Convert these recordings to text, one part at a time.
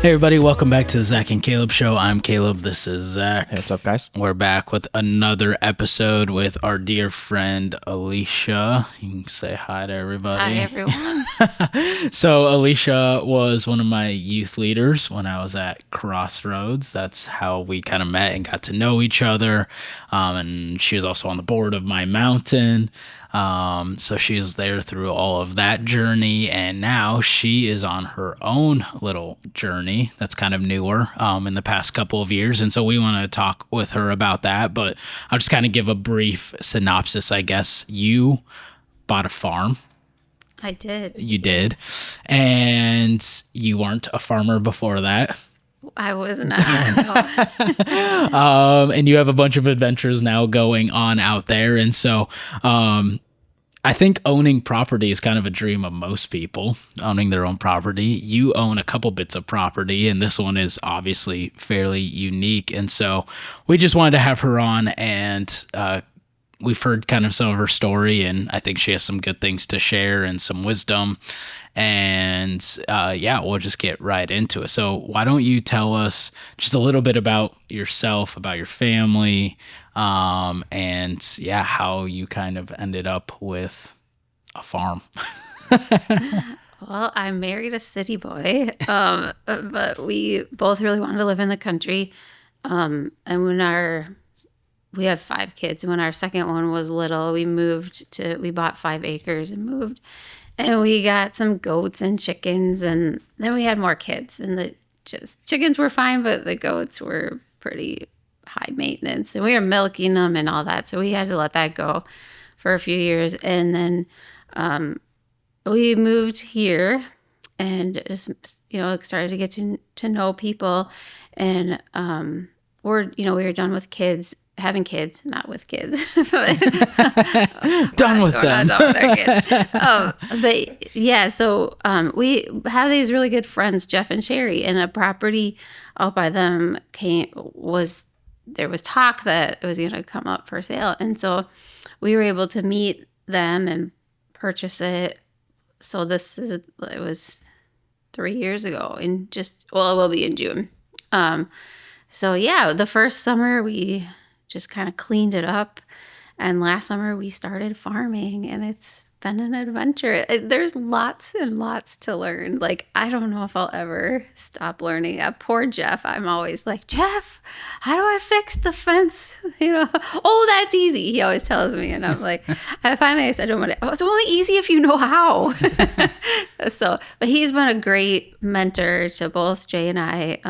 Hey everybody, welcome back to the Zach and Caleb Show. I'm Caleb, this is Zach. Hey, what's up, guys? We're back with another episode with our dear friend Alicia. You can say hi to everybody. Hi, everyone. So Alicia was one of my youth leaders when I was at Crossroads. That's how we kind of met and got to know each other. And she was also on the board of my mountain. So she was there through all of that journey, and now she is on her own little journey that's kind of newer in the past couple of years. And so we want to talk with her about that, but I'll just kind of give a brief synopsis, I guess. You bought a farm. I did. You did. And you weren't a farmer before that. I was not. And you have a bunch of adventures now going on out there. And so I think owning property is kind of a dream of most people, owning their own property. You own a couple bits of property, and this one is obviously fairly unique. And so we just wanted to have her on, and we've heard kind of some of her story, and I think she has some good things to share and some wisdom. And we'll just get right into it. So why don't you tell us just a little bit about yourself, about your family, and how you kind of ended up with a farm. Well, I married a city boy, but we both really wanted to live in the country. And we have 5 kids. When our second one was little, we bought 5 acres and moved. And we got some goats and chickens, and then we had more kids. And the chickens were fine, but the goats were pretty high maintenance, and we were milking them and all that. So we had to let that go for a few years, and then we moved here and just started to get to know people, and we were done with having kids, not with kids. Done with them. Not done with our kids. So we have these really good friends, Jeff and Sherry, and a property out by them there was talk that it was going to come up for sale. And so we were able to meet them and purchase it. So it was 3 years ago, it will be in June. The first summer we just kind of cleaned it up, and last summer we started farming, and it's been an adventure. There's lots and lots to learn. Like, I don't know if I'll ever stop learning. Poor Jeff. I'm always like, Jeff, how do I fix the fence? Oh, that's easy. He always tells me, and I'm like, I said to him, it's only easy if you know how. But he's been a great mentor to both Jay and I.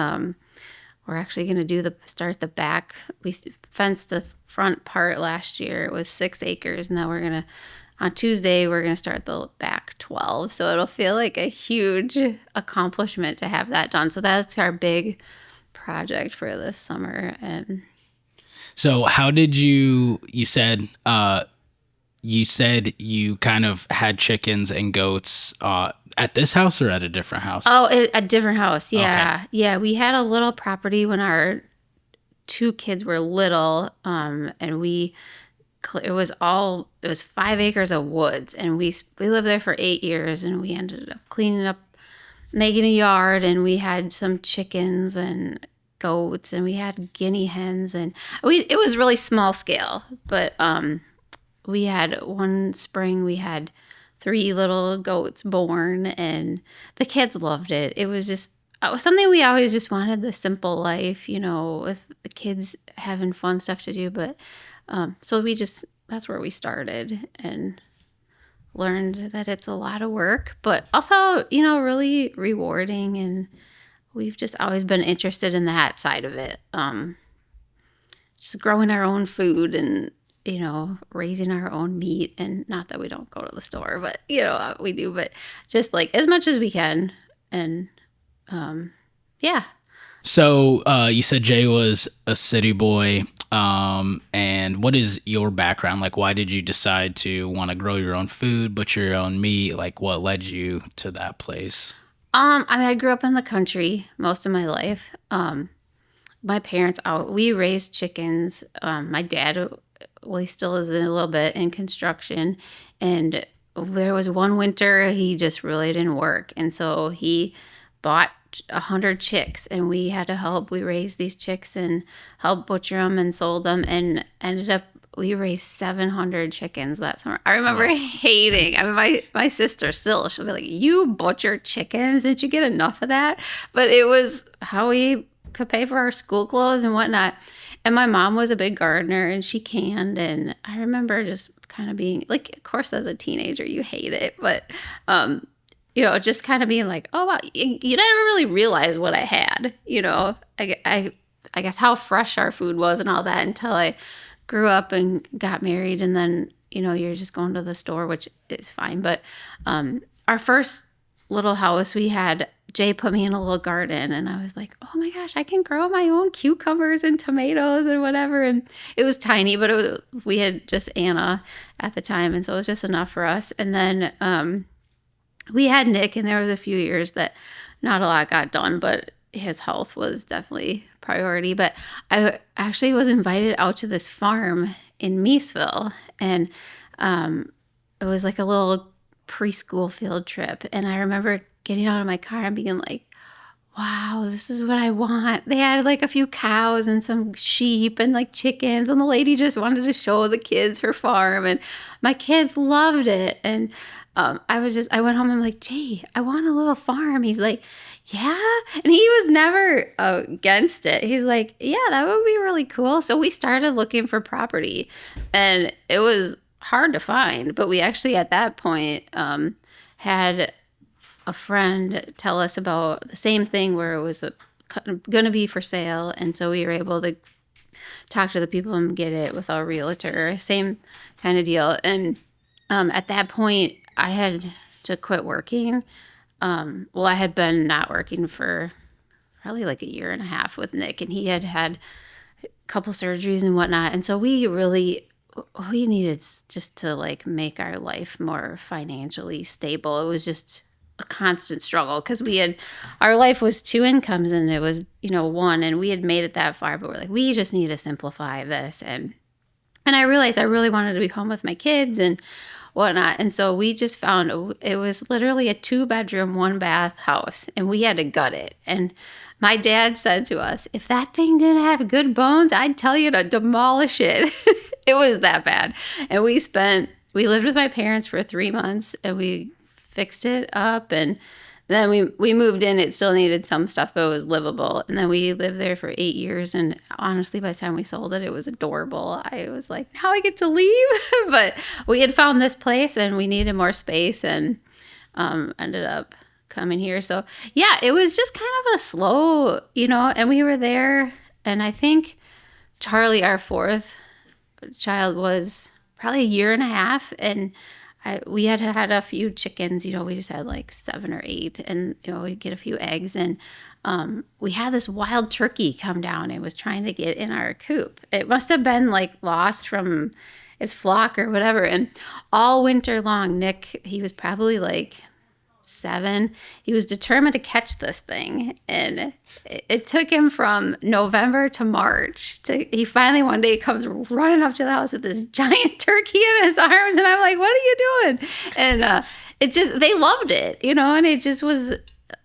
We're actually going to start the back. We fenced the front part last year. It was 6 acres. Now on Tuesday, we're going to start the back 12. So it'll feel like a huge accomplishment to have that done. So that's our big project for this summer. And so how did you said you kind of had chickens and goats at this house or at a different house? Oh, a different house. Yeah. Okay. Yeah. We had a little property when our 2 kids were little. And it was 5 acres of woods, and we lived there for 8 years, and we ended up cleaning up, making a yard, and we had some chickens and goats, and we had guinea hens, and it was really small scale, but we had one spring we had 3 little goats born, and the kids loved it. It was something we always just wanted, the simple life, with the kids having fun stuff to do. But so that's where we started and learned that it's a lot of work, but also, really rewarding. And we've just always been interested in that side of it. Just growing our own food and, raising our own meat, and not that we don't go to the store, but, we do, but just like as much as we can. And, So you said Jay was a city boy. And what is your background? Like, why did you decide to want to grow your own food, butcher your own meat? Like, what led you to that place? I grew up in the country most of my life. My parents, we raised chickens. My dad, he still is a little bit in construction, and there was one winter he just really didn't work, and so he bought 100 chicks, and we had to help. We raised these chicks and helped butcher them and sold them, and ended up we raised 700 chickens that summer. I remember hating. I mean, my sister still, she'll be like, "You butcher chickens? Did you get enough of that?" But it was how we could pay for our school clothes and whatnot. And my mom was a big gardener, and she canned. And I remember just kind of being like, of course, as a teenager, you hate it, but just kind of being like, oh wow, you never really realize what I had. I guess how fresh our food was and all that until I grew up and got married, and then you're just going to the store, which is fine. But our first little house we had, Jay put me in a little garden, and I was like, oh my gosh, I can grow my own cucumbers and tomatoes and whatever. And it was tiny, but we had just Anna at the time, and so it was just enough for us. And then we had Nick, and there was a few years that not a lot got done, but his health was definitely priority. But I actually was invited out to this farm in Meesville, and it was like a little preschool field trip. And I remember getting out of my car and being like, wow, this is what I want. They had like a few cows and some sheep and like chickens, and the lady just wanted to show the kids her farm, and my kids loved it. And I went home and I'm like, Jay, I want a little farm. He's like, yeah. And he was never against it. He's like, yeah, that would be really cool. So we started looking for property, and it was hard to find. But we actually at that point had a friend tell us about the same thing where it was going to be for sale. And so we were able to talk to the people and get it with a realtor. Same kind of deal. And at that point, I had to quit working. I had been not working for probably like a year and a half with Nick, and he had had a couple surgeries and whatnot. And so we needed just to like make our life more financially stable. It was just a constant struggle because our life was two incomes, and it was, one, and we had made it that far, but we're like, we just need to simplify this. And I realized I really wanted to be home with my kids and whatnot. And so we just found it was literally a 2-bedroom, 1-bath house, and we had to gut it. And my dad said to us, if that thing didn't have good bones, I'd tell you to demolish it. It was that bad. And we lived with my parents for 3 months, and we fixed it up, and then we moved in. It still needed some stuff, but it was livable. And then we lived there for 8 years, and honestly, by the time we sold it, it was adorable. I was like, now I get to leave. But we had found this place, and we needed more space, and ended up coming here. So yeah, it was just kind of a slow, and we were there, and I think Charlie, our fourth child, was probably a year and a half, and we had had a few chickens. We just had like 7 or 8, and we'd get a few eggs, and we had this wild turkey come down and was trying to get in our coop. It must have been like lost from its flock or whatever. And all winter long, Nick, he was probably like 7. He was determined to catch this thing, and it took him from November to March. He finally one day comes running up to the house with this giant turkey in his arms, and I'm like, "What are you doing?" And they loved it, and it just was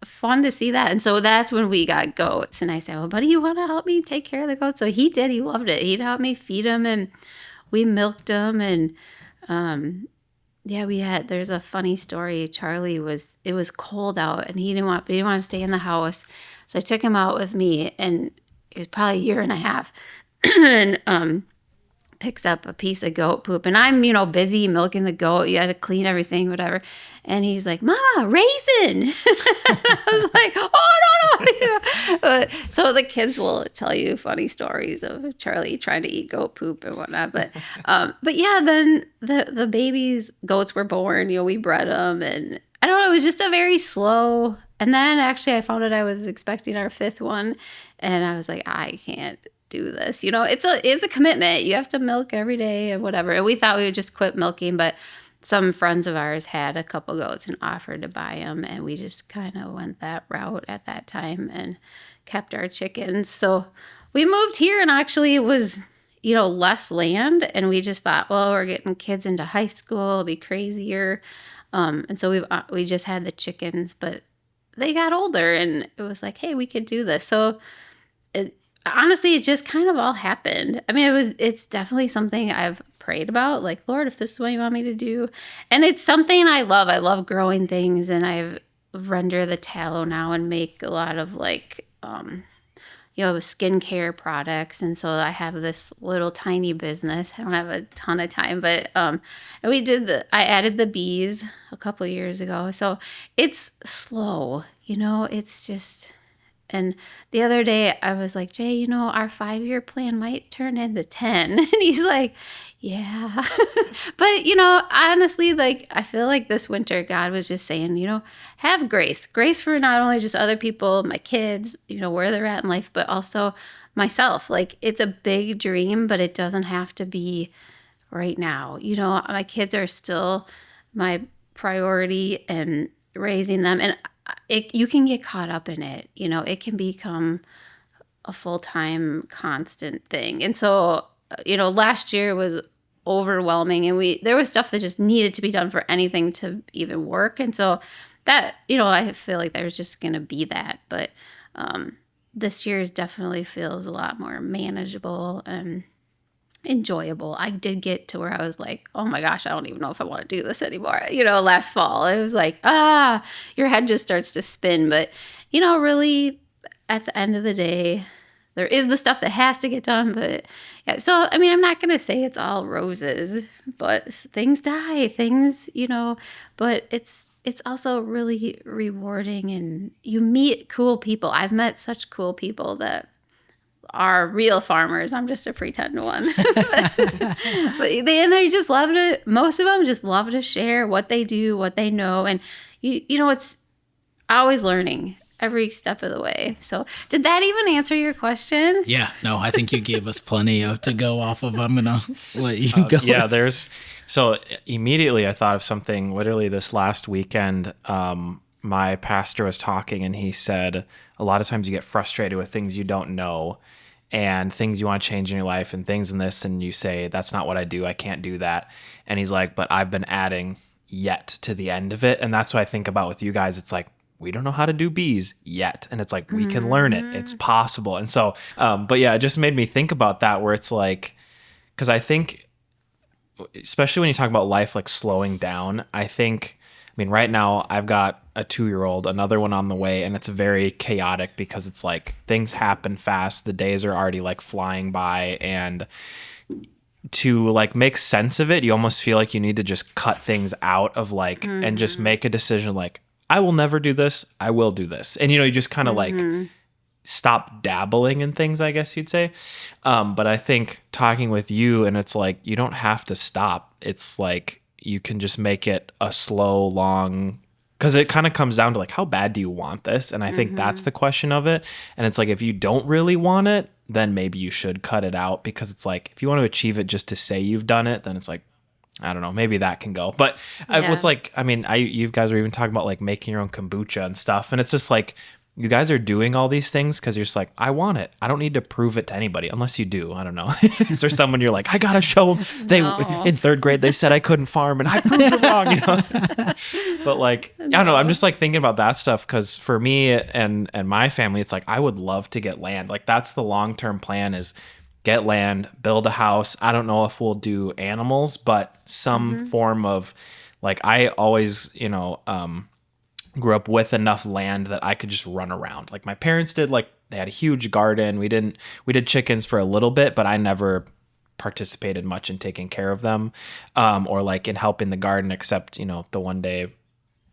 fun to see that. And so that's when we got goats, and I said, "Well, buddy, you want to help me take care of the goats?" So he did. He loved it. He'd help me feed them, and we milked them, and there's a funny story. It was cold out, and he didn't want to stay in the house. So I took him out with me, and it was probably a year and a half, and picks up a piece of goat poop, and I'm, busy milking the goat. You had to clean everything, whatever. And he's like, "Mama, raisin." I was like, "Oh, no. So the kids will tell you funny stories of Charlie trying to eat goat poop and whatnot. But yeah, then the babies, goats were born. We bred them, and I don't know. It was just a very slow. And then actually, I found out I was expecting our 5th one, and I was like, I can't do this. It's a commitment. You have to milk every day and whatever. And we thought we would just quit milking, but some friends of ours had a couple goats and offered to buy them, and we just kind of went that route at that time and kept our chickens. So we moved here, and actually it was, less land, and we just thought, well, we're getting kids into high school, it'll be crazier. And so we just had the chickens, but they got older, and it was like, hey, we could do this. So it, honestly, it just kind of all happened. I mean, it's definitely something I've prayed about, like, Lord, if this is what you want me to do. And it's something I love. I love growing things, and I've render the tallow now and make a lot of like skincare products. And so I have this little tiny business. I don't have a ton of time, but and I added the bees a couple of years ago. So it's slow, it's just. And the other day I was like, Jay, our 5-year plan might turn into 10. And he's like, yeah. But, honestly, like, I feel like this winter God was just saying, have grace. Grace for not only just other people, my kids, where they're at in life, but also myself. Like, it's a big dream, but it doesn't have to be right now. My kids are still my priority and raising them. And you can get caught up in it. It can become a full-time constant thing. And so, last year was overwhelming, and there was stuff that just needed to be done for anything to even work. And so that, I feel like there's just going to be that. But this year's definitely feels a lot more manageable and enjoyable. I did get to where I was like, oh my gosh, I don't even know if I want to do this anymore. Last fall, it was like, your head just starts to spin. But, really at the end of the day, there is the stuff that has to get done. But yeah, so, I mean, I'm not going to say it's all roses, but things die, but it's also really rewarding, and you meet cool people. I've met such cool people that are real farmers. I'm just a pretend one. They just love to, most of them just love to share what they do, what they know. And, it's always learning every step of the way. So did that even answer your question? Yeah, no, I think you gave us plenty to go off of. I'm going to let you go. Yeah, so immediately I thought of something literally this last weekend. My pastor was talking, and he said, a lot of times you get frustrated with things you don't know and things you want to change in your life and things in this, and you say, that's not what I do. I can't do that. And he's like, but I've been adding yet to the end of it. And that's what I think about with you guys. It's like, we don't know how to do bees yet. And it's like, we can learn it. It's possible. And so, but yeah, it just made me think about that, where it's like, because I think, especially when you talk about life like slowing down, I mean, right now I've got a 2-year-old, another one on the way, and it's very chaotic because it's like things happen fast. The days are already like flying by, and to like make sense of it, you almost feel like you need to just cut things out of like, and just make a decision like, I will never do this. I will do this. And, you just kind of like stop dabbling in things, I guess you'd say. But I think talking with you, and it's like, you don't have to stop. It's like, you can just make it a slow, long, because it kind of comes down to like, how bad do you want this? And I think that's the question of it. And it's like, if you don't really want it, then maybe you should cut it out, because it's like, if you want to achieve it just to say you've done it, then it's like, I don't know, maybe that can go. But it's like, I mean, you guys are even talking about like making your own kombucha and stuff. And it's just like, you guys are doing all these things because you're just like, I want it. I don't need to prove it to anybody, unless you do. I don't know. Is there someone you're like, I gotta show them? In 3rd grade they said I couldn't farm, and I proved it wrong. But like, I don't know. I'm just like thinking about that stuff, because for me and my family, it's like, I would love to get land. Like, that's the long term plan, is get land, build a house. I don't know if we'll do animals, but some form of like, I always grew up with enough land that I could just run around. Like my parents did, like they had a huge garden. We did chickens for a little bit, but I never participated much in taking care of them, or like in helping the garden, except, the one day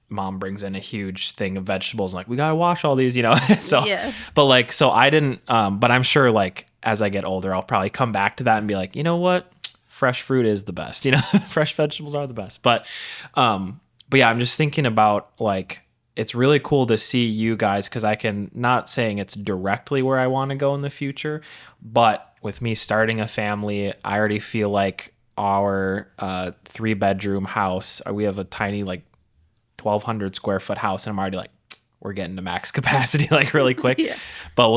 mom brings in a huge thing of vegetables and like, we got to wash all these, so, yeah. But like, so I didn't, but I'm sure like as I get older, I'll probably come back to that and be like, you know what? Fresh fruit is the best, fresh vegetables are the best. But yeah, I'm just thinking about like, it's really cool to see you guys, because I can, not saying it's directly where I want to go in the future, but with me starting a family, I already feel like our 3-bedroom house, we have a tiny like 1,200 square foot house, and I'm already like, we're getting to max capacity like really quick. Yeah. But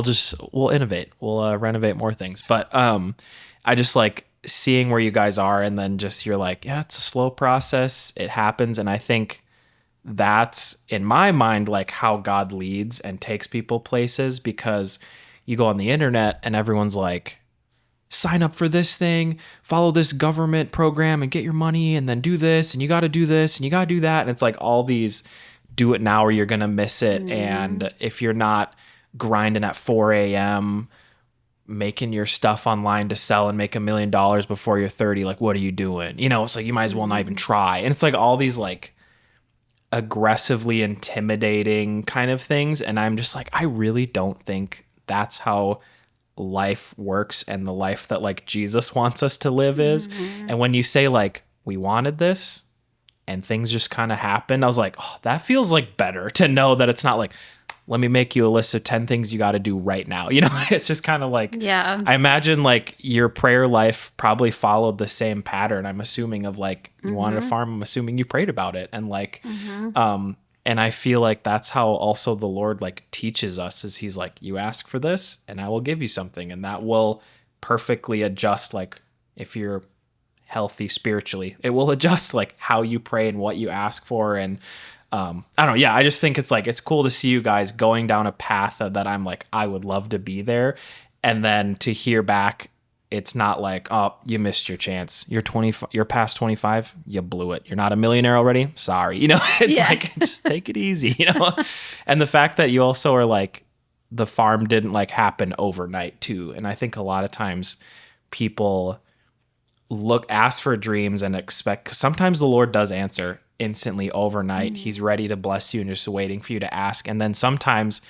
we'll innovate, we'll renovate more things. But I just like seeing where you guys are, and then just you're like, yeah, it's a slow process, it happens. And I think that's in my mind like how God leads and takes people places, because you go on the internet and everyone's like, sign up for this thing, follow this government program and get your money, and then do this, and you got to do this, and you got to do that. And it's like all these do it now or you're going to miss it. And if you're not grinding at 4 a.m., making your stuff online to sell and make $1 million before you're 30, like, what are you doing? You know, it's like you might as well not even try. And it's like all these like aggressively intimidating kind of things. And I'm just like, I really don't think that's how life works and the life that like Jesus wants us to live is. And when you say like, we wanted this and things just kind of happened, I was like, oh, that feels like better to know that it's not like, let me make you a list of 10 things you got to do right now. You know, it's just kind of like, Yeah. I imagine like your prayer life probably followed the same pattern. I'm assuming of like, you wanted a farm. I'm assuming you prayed about it. And like, and I feel like that's how also the Lord like teaches us, is he's like, you ask for this and I will give you something. And that will perfectly adjust. Like if you're healthy spiritually, it will adjust like how you pray and what you ask for. And I don't know. Yeah. I just think it's like, it's cool to see you guys going down a path that I'm like, I would love to be there. And then to hear back, it's not like, oh, you missed your chance. You're past 25. You blew it. You're not a millionaire already. Sorry. You know, it's like, just take it easy, you know? And the fact that you also are like, the farm didn't like happen overnight too. And I think a lot of times people ask for dreams and expect, because sometimes the Lord does answer instantly overnight. He's ready to bless you and just waiting for you to ask. And then sometimes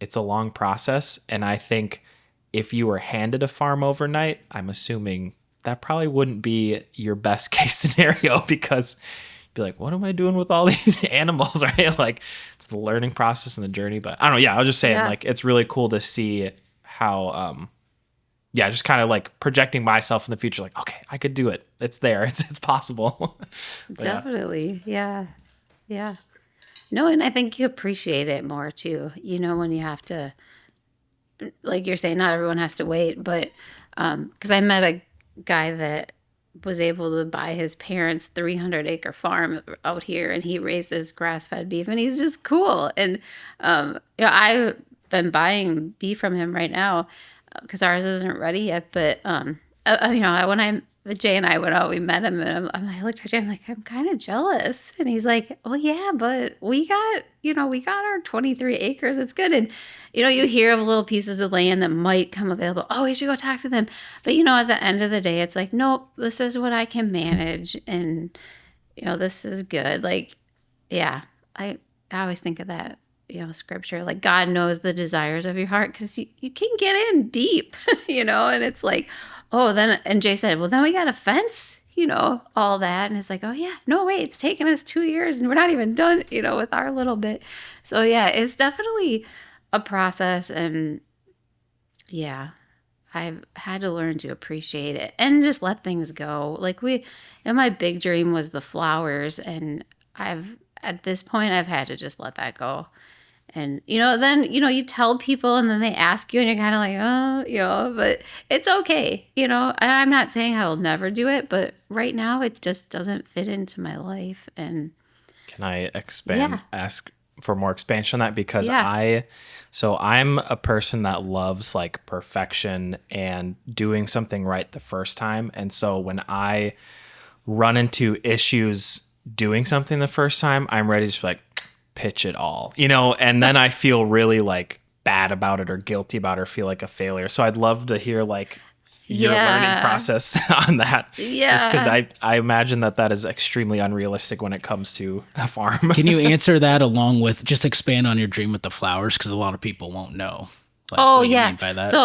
it's a long process. And I think if you were handed a farm overnight, I'm assuming that probably wouldn't be your best case scenario, because you'd be like, what am I doing with all these animals, right? Like it's the learning process and the journey. But I don't know. Yeah, I was just saying like, it's really cool to see how, just kind of like projecting myself in the future, like, okay, I could do it. It's there. It's possible. Definitely. Yeah. Yeah. No, and I think you appreciate it more too. You know, when you have to, like you're saying, not everyone has to wait, but because I met a guy that was able to buy his parents' 300-acre farm out here, and he raises grass-fed beef, and he's just cool. And I've been buying beef from him right now because ours isn't ready yet. But when Jay and I went out, we met him, and I looked at Jay, I'm like, I'm kind of jealous. And he's like, well, yeah, but we got our 23 acres. It's good. And, you hear of little pieces of land that might come available. Oh, we should go talk to them. But, at the end of the day, it's like, nope, this is what I can manage. And, this is good. Like, yeah, I always think of that, scripture, like God knows the desires of your heart, because you can get in deep, and it's like, oh, and Jay said, well, then we got a fence, all that. And it's like, oh yeah, no, wait, it's taken us 2 years and we're not even done, with our little bit. So yeah, it's definitely a process. And yeah, I've had to learn to appreciate it and just let things go. Like my big dream was the flowers, and at this point, I've had to just let that go. And, then, you tell people and then they ask you and you're kind of like, oh, but it's okay, and I'm not saying I will never do it, but right now it just doesn't fit into my life. And can I ask for more expansion on that? Because I'm a person that loves like perfection and doing something right the first time. And so when I run into issues doing something the first time, I'm ready to just be like, pitch it all, and then I feel really like bad about it or guilty about it or feel like a failure. So I'd love to hear like your learning process on that. Yeah. Just because I imagine that is extremely unrealistic when it comes to a farm. Can you answer that along with just expand on your dream with the flowers? Because a lot of people won't know. Like, what you mean by that? So,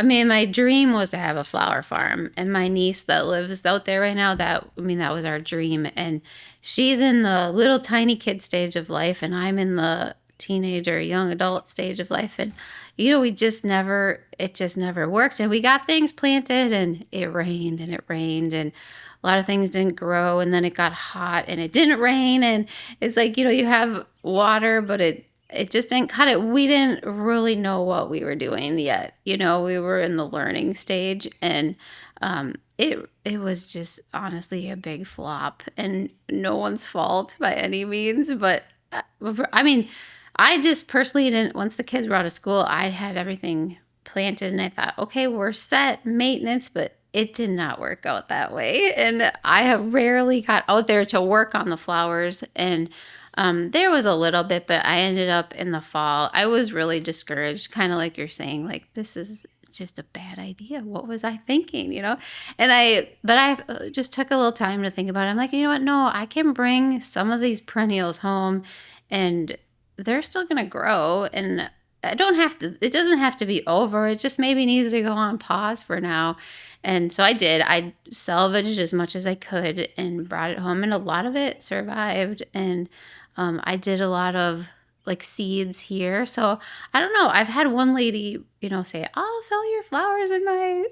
my dream was to have a flower farm, and my niece that lives out there right now, that was our dream. And she's in the little tiny kid stage of life, and I'm in the teenager, young adult stage of life. And, it just never worked. And we got things planted, and it rained, and a lot of things didn't grow. And then it got hot, and it didn't rain. And it's like, you have water, but it just didn't cut it. We didn't really know what we were doing yet. You know, we were in the learning stage, and it was just honestly a big flop, and no one's fault by any means. But I mean, I just personally didn't. Once the kids were out of school, I had everything planted, and I thought, okay, we're set maintenance, but it did not work out that way. And I have rarely got out there to work on the flowers, and there was a little bit, but I ended up in the fall. I was really discouraged, kind of like you're saying, like, this is just a bad idea. What was I thinking, you know? But I just took a little time to think about it. I'm like, you know what? No, I can bring some of these perennials home, and they're still going to grow. And I don't have to, it doesn't have to be over. It just maybe needs to go on pause for now. And so I did. I salvaged as much as I could and brought it home, and a lot of it survived. And I did a lot of like seeds here. So I don't know. I've had one lady, you know, say, I'll sell your flowers in my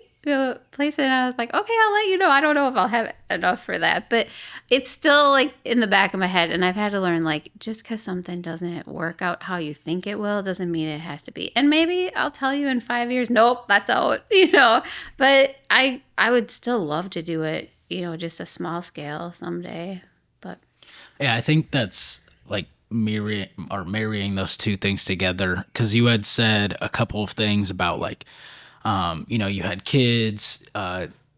place. And I was like, okay, I'll let you know. I don't know if I'll have enough for that. But it's still like in the back of my head. And I've had to learn, like, just because something doesn't work out how you think it will doesn't mean it has to be. And maybe I'll tell you in 5 years, nope, that's out, you know. But I would still love to do it, you know, just a small scale someday. But Yeah, I think that's like marrying those two things together, because you had said a couple of things about like, you know, you had kids.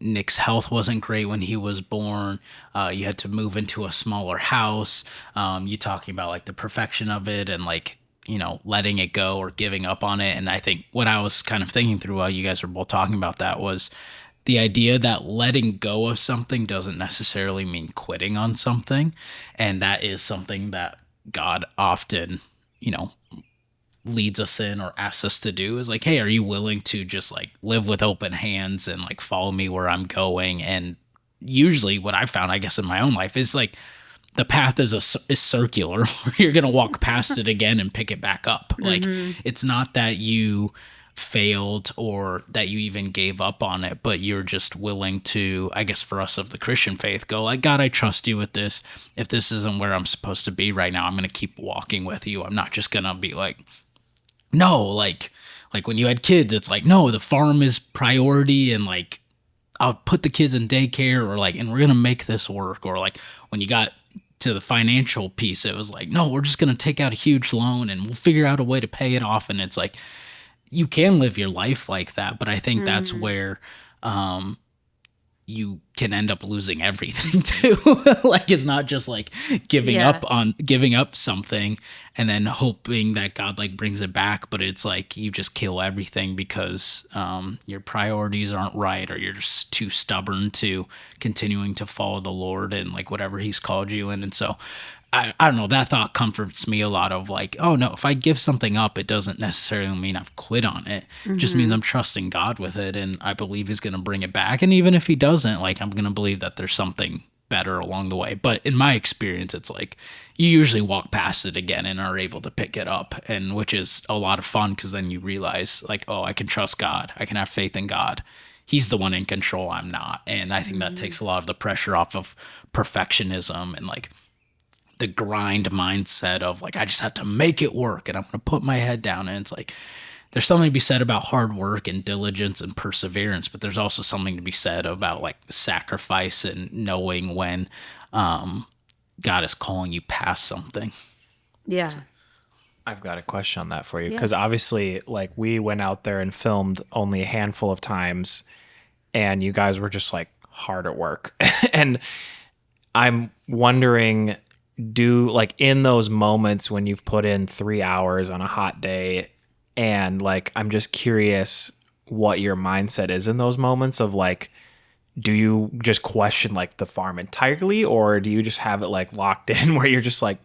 Nick's health wasn't great when he was born. You had to move into a smaller house. You talking about like the perfection of it and like, you know, letting it go or giving up on it. And I think what I was kind of thinking through while you guys were both talking about that was the idea that letting go of something doesn't necessarily mean quitting on something. And that is something that God often, you know, leads us in or asks us to do, is like, hey, are you willing to just like live with open hands and like follow me where I'm going? And usually what I found, I guess, in my own life is like the path is circular. You're going to walk past it again and pick it back up. Like, it's not that you failed or that you even gave up on it, but you're just willing to, I guess for us of the Christian faith, go like, God, I trust you with this. If this isn't where I'm supposed to be right now, I'm going to keep walking with you. I'm not just going to be like, no, like when you had kids, it's like, no, the farm is priority, and like I'll put the kids in daycare, or like, and we're going to make this work. Or like when you got to the financial piece, it was like, no, we're just going to take out a huge loan and we'll figure out a way to pay it off. And it's like, you can live your life like that, but I think that's where you can end up losing everything too. Like, it's not just like giving up something and then hoping that God like brings it back, but it's like you just kill everything because your priorities aren't right, or you're just too stubborn to continuing to follow the Lord and like whatever he's called you in. And so I don't know, that thought comforts me a lot of like, oh no, if I give something up, it doesn't necessarily mean I've quit on it. It just means I'm trusting God with it, and I believe he's going to bring it back. And even if he doesn't, like, I'm going to believe that there's something better along the way. But in my experience, it's like you usually walk past it again and are able to pick it up, and which is a lot of fun, because then you realize like, oh, I can trust God. I can have faith in God. He's the one in control. I'm not. And I think that takes a lot of the pressure off of perfectionism and like the grind mindset of like, I just have to make it work and I'm going to put my head down. And it's like, there's something to be said about hard work and diligence and perseverance, but there's also something to be said about like sacrifice and knowing when God is calling you past something. yeah. I've got a question on that for you, because obviously, like, we went out there and filmed only a handful of times, and you guys were just like hard at work. And I'm wondering, do like in those moments when you've put in 3 hours on a hot day, and like, I'm just curious what your mindset is in those moments of like, do you just question like the farm entirely, or do you just have it like locked in where you're just like,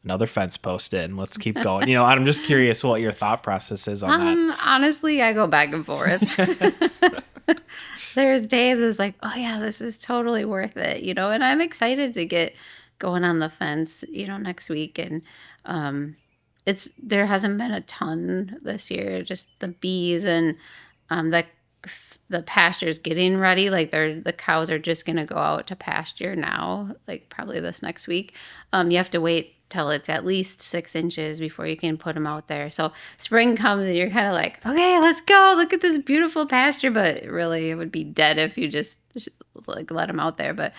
another fence post in, let's keep going? You know, I'm just curious what your thought process is on that. Honestly, I go back and forth. There's days it's like, oh yeah, this is totally worth it, you know, and I'm excited to get going on the fence, you know, next week. And there hasn't been a ton this year, just the bees and the the pasture's getting ready. Like the cows are just gonna go out to pasture now, like probably this next week. You have to wait till it's at least 6 inches before you can put them out there. So spring comes and you're kind of like, okay, let's go. Look at this beautiful pasture. But really, it would be dead if you just like let them out there. But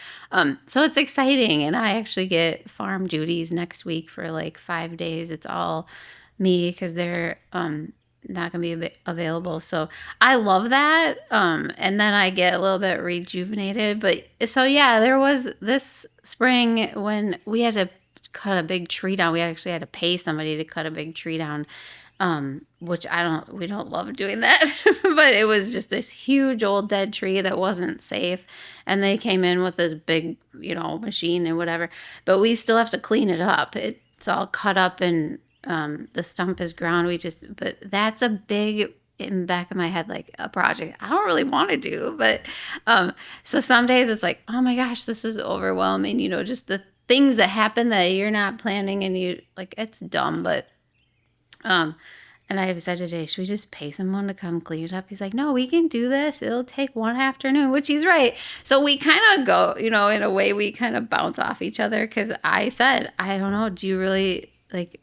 so it's exciting, and I actually get farm duties next week for like 5 days. It's all me because they're not gonna be available. So I love that. And then I get a little bit rejuvenated. But so yeah, there was this spring when we had to cut a big tree down. We actually had to pay somebody to cut a big tree down. Which we don't love doing that, but it was just this huge old dead tree that wasn't safe. And they came in with this big, machine and whatever, but we still have to clean it up. It's all cut up and, the stump is ground. But that's a big, in the back of my head, like a project I don't really want to do. But, so some days it's like, oh my gosh, this is overwhelming. Just the things that happen that you're not planning, and it's dumb, but, and I have said today, should we just pay someone to come clean it up? He's like, no, we can do this. It'll take one afternoon, which he's right. So we kind of go, in a way we kind of bounce off each other, because I said, I don't know, do you really,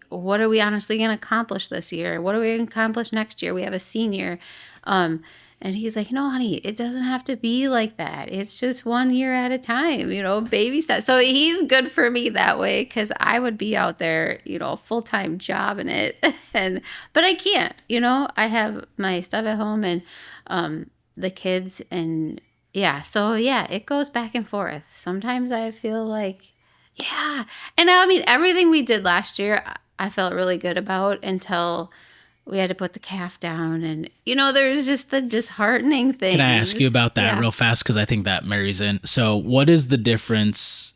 what are we honestly going to accomplish this year? What are we going to accomplish next year? We have a senior. And he's like, no, honey, it doesn't have to be like that. It's just 1 year at a time, baby steps. So he's good for me that way, because I would be out there, full-time job in it. But I can't, I have my stuff at home and the kids. And yeah, so yeah, it goes back and forth. Sometimes I feel like, yeah. And I mean, everything we did last year, I felt really good about until we had to put the calf down, and there's just the disheartening thing. Can I ask you about that real fast? Because I think that marries in. So what is the difference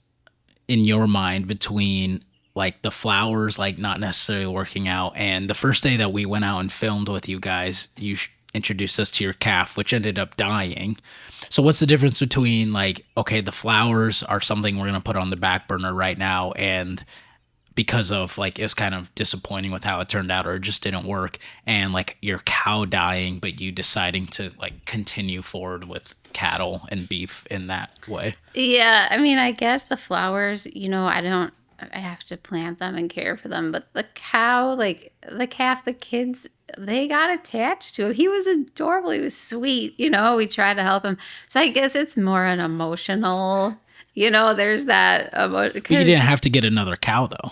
in your mind between like the flowers, like not necessarily working out, and the first day that we went out and filmed with you guys, you introduced us to your calf, which ended up dying. So what's the difference between like, okay, the flowers are something we're going to put on the back burner right now, and because of like it was kind of disappointing with how it turned out, or it just didn't work, and like your cow dying, but you deciding to like continue forward with cattle and beef in that way? Yeah, I mean, I guess the flowers, I have to plant them and care for them, but the cow, like the calf, the kids, they got attached to him. He was adorable. He was sweet. We tried to help him. So I guess it's more an emotional, there's that. But you didn't have to get another cow though.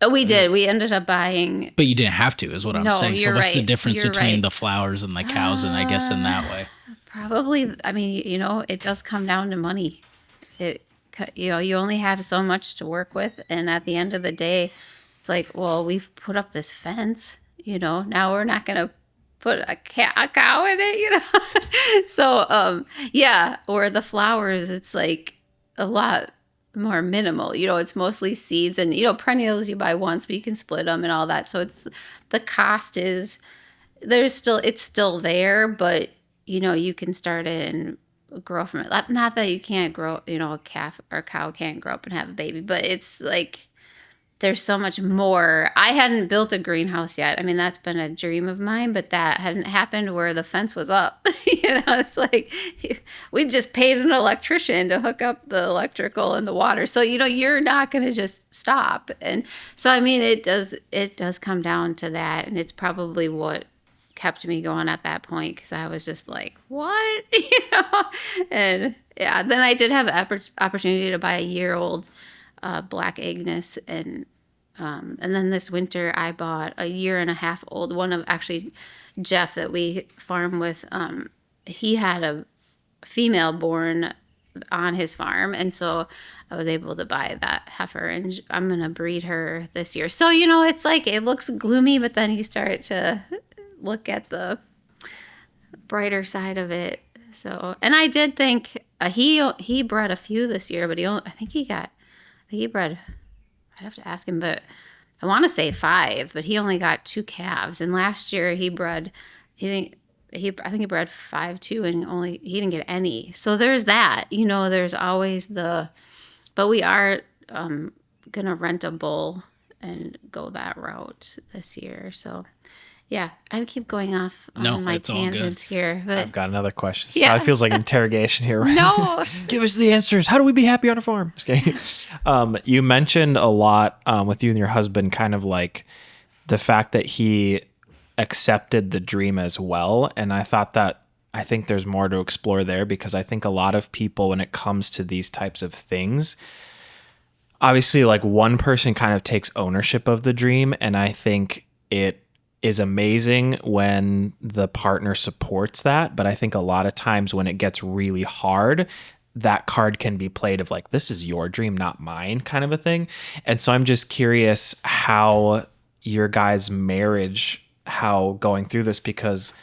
Oh, we did. We ended up buying. But you didn't have to, is what I'm saying. So what's the difference You're between right. the flowers and the cows? And I guess in that way. Probably, I mean, it does come down to money. You only have so much to work with. And at the end of the day, it's like, well, we've put up this fence, now we're not going to put a cow in it, So, yeah, or the flowers, it's like a lot more minimal. It's mostly seeds and, perennials you buy once, but you can split them and all that. So the cost is, it's still there, but, you can start it and grow from it. Not that you can't grow, a calf or cow can't grow up and have a baby, but it's like, there's so much more. I hadn't built a greenhouse yet. I mean, that's been a dream of mine, but that hadn't happened where the fence was up. It's like we just paid an electrician to hook up the electrical and the water. So, you're not going to just stop. And so, I mean, it does come down to that. And it's probably what kept me going at that point, because I was just like, what? And yeah, then I did have opportunity to buy a year-old black Agnes, and then this winter I bought a 1.5-year old one of actually Jeff that we farm with. He had a female born on his farm, and so I was able to buy that heifer, and I'm gonna breed her this year. So it's like it looks gloomy, but then you start to look at the brighter side of it. So, and I did think he bred a few this year, but I think he bred, I'd have to ask him, but I want to say 5, but he only got 2 calves. And last year I think he bred 5 too, and he didn't get any. So there's that, there's always but we are going to rent a bull and go that route this year. So Yeah, I keep going off on No, my it's all good. tangents here, but I've got another question. It Yeah. probably feels like interrogation here. no. Give us the answers. How do we be happy on a farm? Just kidding. You mentioned a lot with you and your husband, kind of like the fact that he accepted the dream as well. And I think there's more to explore there, because I think a lot of people, when it comes to these types of things, obviously like one person kind of takes ownership of the dream. And I think it is amazing when the partner supports that. But I think a lot of times when it gets really hard, that card can be played of like, this is your dream, not mine, kind of a thing. And so I'm just curious how your guys' marriage, how going through this, because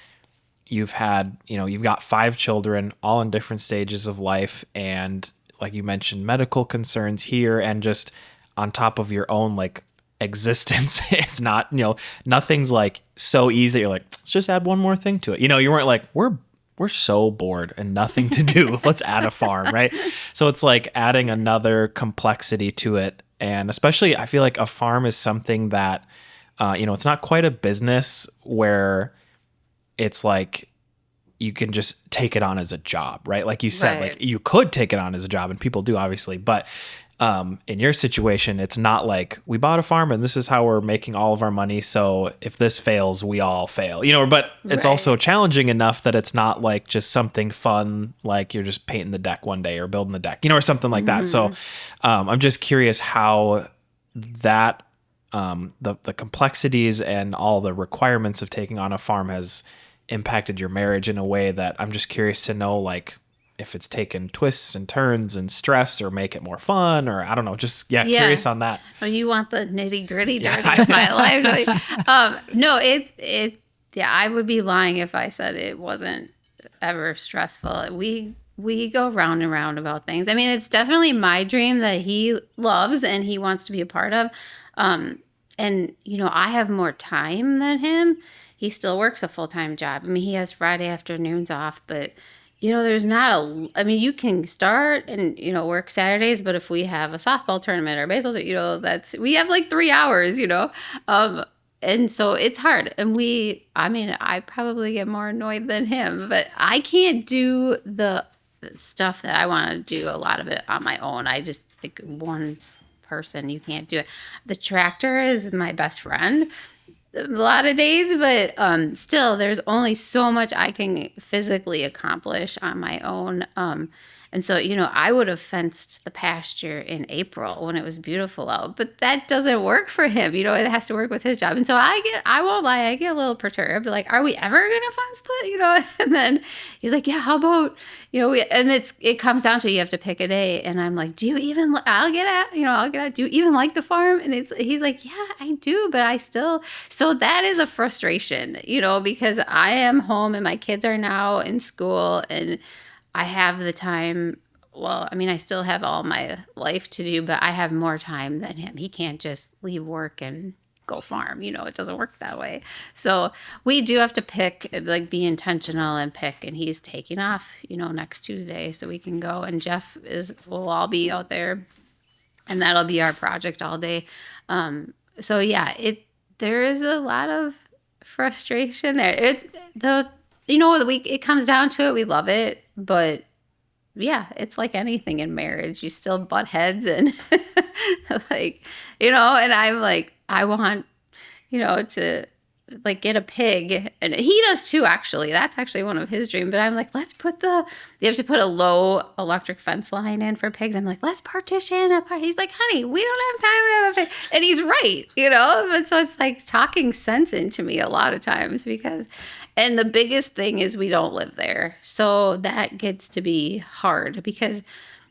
you've got 5 children all in different stages of life. And like you mentioned, medical concerns here, and just on top of your own like existence. It's not, nothing's like so easy. You're like, let's just add one more thing to it. You weren't like, we're so bored and nothing to do. Let's add a farm, right? So it's like adding another complexity to it. And especially I feel like a farm is something that, it's not quite a business where it's like you can just take it on as a job, right? Like you said, Right. like you could take it on as a job, and people do, obviously. But in your situation, it's not like we bought a farm and this is how we're making all of our money. So if this fails, we all fail, but it's Right. also challenging enough that it's not like just something fun, like you're just painting the deck one day or building the deck, or something like that. So I'm just curious how that the complexities and all the requirements of taking on a farm has impacted your marriage in a way that I'm just curious to know, like, if it's taken twists and turns and stress or make it more fun, or I don't know, just curious on that. Oh, you want the nitty gritty dirty of my life? No, yeah, I would be lying if I said it wasn't ever stressful. We go round and round about things. I mean, it's definitely my dream that he loves and he wants to be a part of. And I have more time than him. He still works a full-time job. I mean, he has Friday afternoons off, but there's not you can start and, work Saturdays, but if we have a softball tournament or baseball, we have like 3 hours, and so it's hard. And I probably get more annoyed than him, but I can't do the stuff that I want to do, a lot of it on my own. I just like one person, you can't do it. The tractor is my best friend a lot of days, but still there's only so much I can physically accomplish on my own. And so, I would have fenced the pasture in April when it was beautiful out, but that doesn't work for him. It has to work with his job. And so I won't lie, I get a little perturbed. Like, are we ever going to fence the, and then he's like, yeah, how about, and it comes down to, you have to pick a day. And I'm like, do you even, do you even like the farm? And he's like, yeah, I do, but I still, so that is a frustration, because I am home and my kids are now in school and I have the time. Well, I still have all my life to do, but I have more time than him. He can't just leave work and go farm. It doesn't work that way. So we do have to pick, like, be intentional and pick. And he's taking off, next Tuesday, so we can go. And we'll all be out there, and that'll be our project all day. So yeah, there is a lot of frustration there. It comes down to it. We love it, but yeah, it's like anything in marriage. You still butt heads and like, and I'm like, I want, to like get a pig, and he does too, actually. That's actually one of his dreams. But I'm like, you have to put a low electric fence line in for pigs. I'm like, let's partition apart. He's like, honey, we don't have time to have a pig. And he's right, but so it's like talking sense into me a lot of times, and the biggest thing is we don't live there. So that gets to be hard because,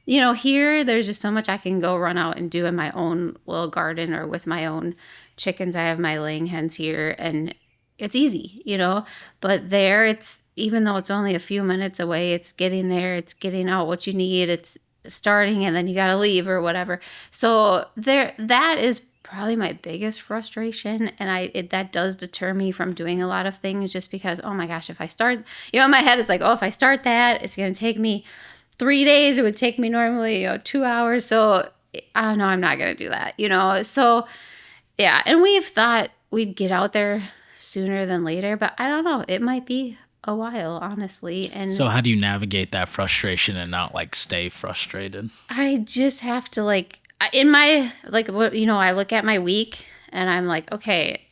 here there's just so much I can go run out and do in my own little garden or with my own chickens. I have my laying hens here and it's easy, but there even though it's only a few minutes away, it's getting there, it's getting out what you need, it's starting, and then you got to leave or whatever. So that is probably my biggest frustration, and that does deter me from doing a lot of things, just because, oh my gosh, if I start, in my head it's like, oh, if I start that, it's going to take me 3 days. It would take me normally 2 hours. So I don't know, I'm not going to do that, so yeah. And we've thought we'd get out there sooner than later, but I don't know. It might be a while, honestly. And So how do you navigate that frustration and not like stay frustrated? I just have to in my I look at my week and I'm like, okay,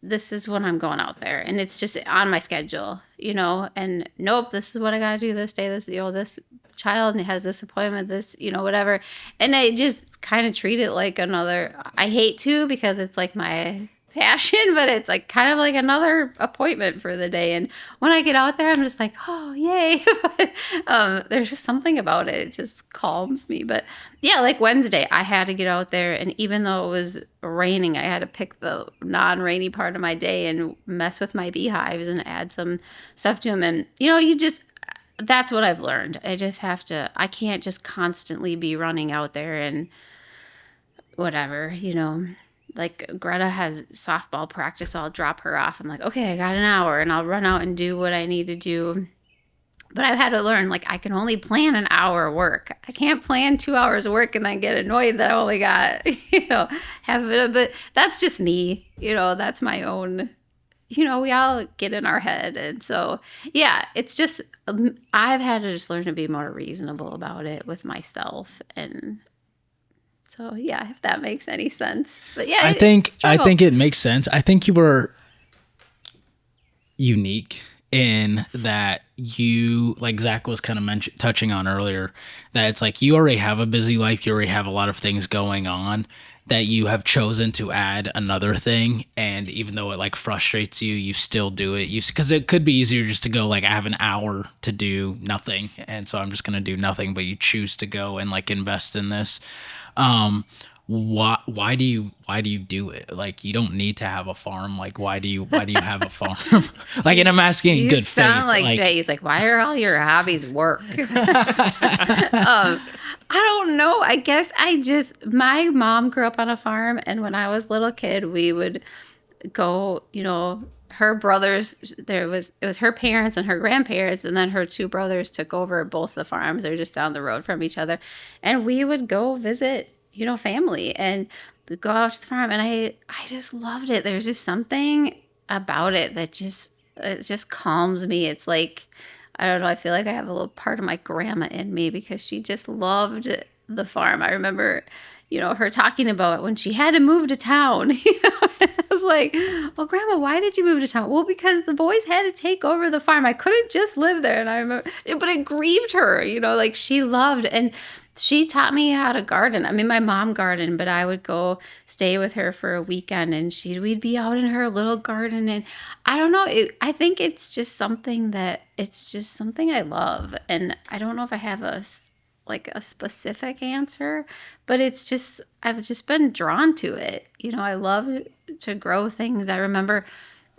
this is when I'm going out there, and it's just on my schedule, and nope, this is what I got to do this day. This child has this appointment, this, whatever. And I just kind of treat it like another, I hate to because it's like my passion, but it's like kind of like another appointment for the day. And when I get out there, I'm just like, oh, yay. But there's just something about it. It just calms me. But yeah, like Wednesday, I had to get out there. And even though it was raining, I had to pick the non-rainy part of my day and mess with my beehives and add some stuff to them. And, that's what I've learned. I can't just constantly be running out there and whatever, Like Greta has softball practice, so I'll drop her off. I'm like, okay, I got an hour, and I'll run out and do what I need to do. But I've had to learn, like, I can only plan an hour of work. I can't plan 2 hours of work and then get annoyed that I only got, half of it. But that's just me, that's my own, we all get in our head. And so, yeah, it's just, I've had to just learn to be more reasonable about it with myself. And so, yeah, if that makes any sense. But yeah, I think it makes sense. I think you were unique in that you, like Zach was kind of touching on earlier, that it's like you already have a busy life. You already have a lot of things going on, that you have chosen to add another thing. And even though it like frustrates you, you still do it. Because it could be easier just to go like, I have an hour to do nothing, and so I'm just going to do nothing, but you choose to go and like invest in this. Why do you do it? Like, you don't need to have a farm. Like, why do you have a farm? Like, and I'm asking in good faith. You sound like Jay. He's like, why are all your hobbies work? I don't know. I guess my mom grew up on a farm, and when I was a little kid, we would go, her brothers, it was her parents and her grandparents, and then her two brothers took over both the farms. They're just down the road from each other. And we would go visit, family, and go out to the farm. And I just loved it. There's just something about it that it just calms me. It's like, I don't know, I feel like I have a little part of my grandma in me because she just loved the farm. I remember, her talking about it when she had to move to town. And I was like, well, Grandma, why did you move to town? Well, because the boys had to take over the farm. I couldn't just live there. And I remember, but it grieved her, like she loved. And she taught me how to garden. I mean, my mom gardened, but I would go stay with her for a weekend, and we'd be out in her little garden. And I don't know, I think it's just something I love. And I don't know if I have a specific answer, but I've just been drawn to it. I love to grow things. I remember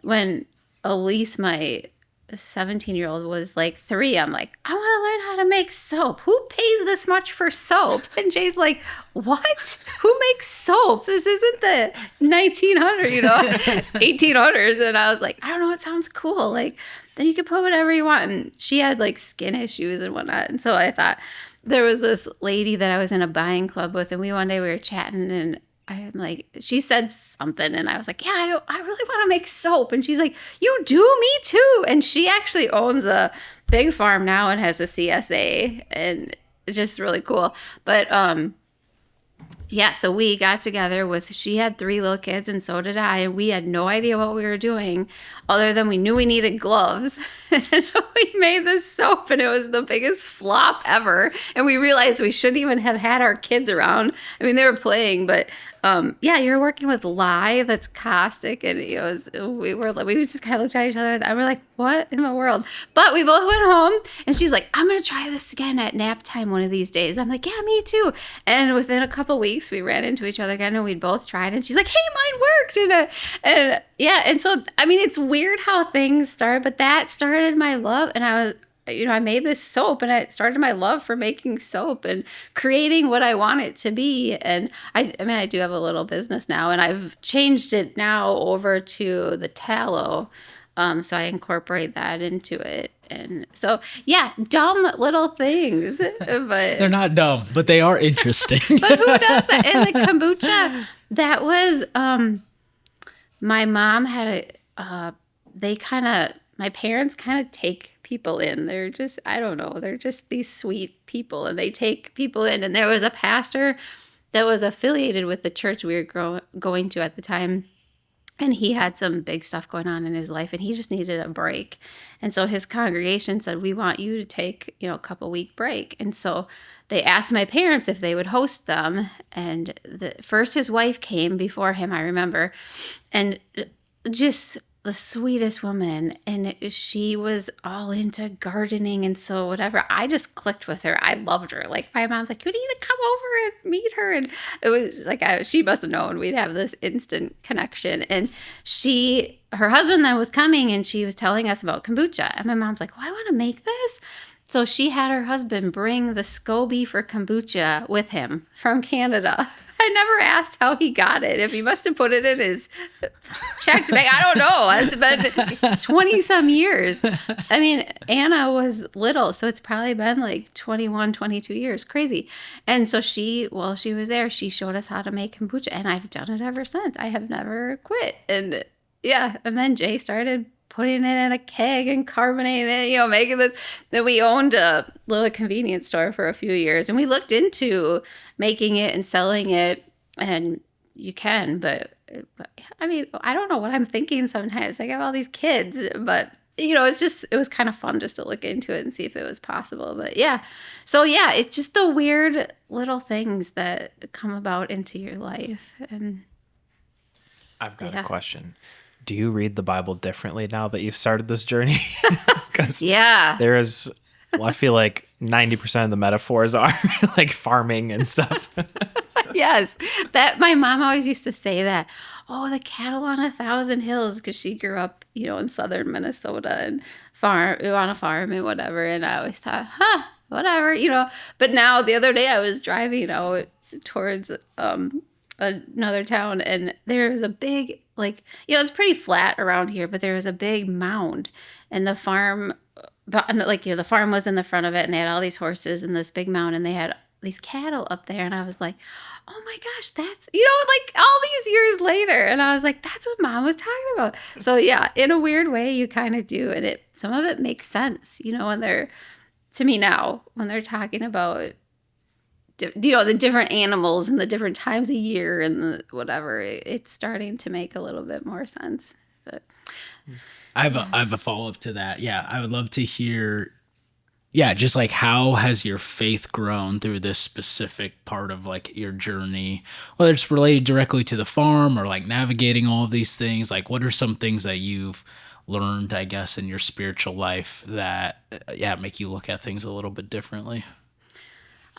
when Elise, my 17-year-old, was like 3, I'm like, I want to learn how to make soap. Who pays this much for soap? And Jay's like, what? Who makes soap? This isn't the 1900s, 1800s. And I was like, I don't know, it sounds cool. Like, then you can put whatever you want. And she had like skin issues and whatnot. And so I thought, there was this lady that I was in a buying club with, and one day we were chatting, and I'm like, she said something, and I was like, yeah, I really want to make soap. And she's like, you do? Me too. And she actually owns a big farm now and has a CSA, and it's just really cool. But yeah, so we got together she had 3 little kids, and so did I, and we had no idea what we were doing other than we knew we needed gloves. And we made this soap, and it was the biggest flop ever. And we realized we shouldn't even have had our kids around. I mean, they were playing, but yeah, you're working with lye that's caustic, and we just kind of looked at each other, and we're like, what in the world? But we both went home, and she's like, I'm gonna try this again at nap time one of these days. I'm like, yeah, me too. And within a couple weeks, we ran into each other again, and we'd both tried, and she's like, hey, mine worked. And yeah, and so I mean, it's weird how things start, but that started my love. And I made this soap, and it started my love for making soap and creating what I want it to be. And I do have a little business now, and I've changed it now over to the tallow. So I incorporate that into it. And so, yeah, dumb little things, but they're not dumb, but they are interesting. But who does that? And the kombucha, that was, my mom had my parents kind of take people in. They're just, I don't know, they're just these sweet people, and they take people in. And there was a pastor that was affiliated with the church we were going to at the time. And he had some big stuff going on in his life, and he just needed a break. And so his congregation said, we want you to take, a couple week break. And so they asked my parents if they would host them. And first his wife came before him, I remember, and just the sweetest woman. And she was all into gardening. And so whatever, I just clicked with her. I loved her. Like, my mom's like, you need to come over and meet her. And it was like, she must have known we'd have this instant connection. And her husband then was coming, and she was telling us about kombucha. And my mom's like, well, I want to make this. So she had her husband bring the SCOBY for kombucha with him from Canada. I never asked how he got it. If he must have put it in his checked bag. I don't know. It's been 20 some years. I mean, Anna was little, so it's probably been like 21, 22 years. Crazy. And so while she was there, she showed us how to make kombucha, and I've done it ever since. I have never quit. And yeah, and then Jay started putting it in a keg and carbonating it, making this. Then we owned a little convenience store for a few years, and we looked into making it and selling it, and you can, but I mean, I don't know what I'm thinking sometimes. I have all these kids, but it was kind of fun just to look into it and see if it was possible. But yeah, so yeah, it's just the weird little things that come about into your life. And I've got a question. Do you read the Bible differently now that you've started this journey? Because there is, I feel like 90% of the metaphors are like farming and stuff. Yes, that my mom always used to say that. Oh, the cattle on 1,000 hills, because she grew up, in southern Minnesota and on a farm and whatever. And I always thought, whatever, But now the other day I was driving out towards another town, and there was a big, it's pretty flat around here, but there was a big mound, and the farm, the farm was in the front of it, and they had all these horses and this big mound, and they had these cattle up there, and I was like, oh my gosh, that's, all these years later, and I was like, that's what Mom was talking about. So yeah, in a weird way, you kind of do, and some of it makes sense, when they're, to me now, when they're talking about the different animals and the different times a year and the whatever, it's starting to make a little bit more sense. But I have a follow-up to that. Yeah, I would love to hear, just like, how has your faith grown through this specific part of like your journey, whether it's related directly to the farm or like navigating all of these things. Like, what are some things that you've learned, I guess, in your spiritual life that make you look at things a little bit differently?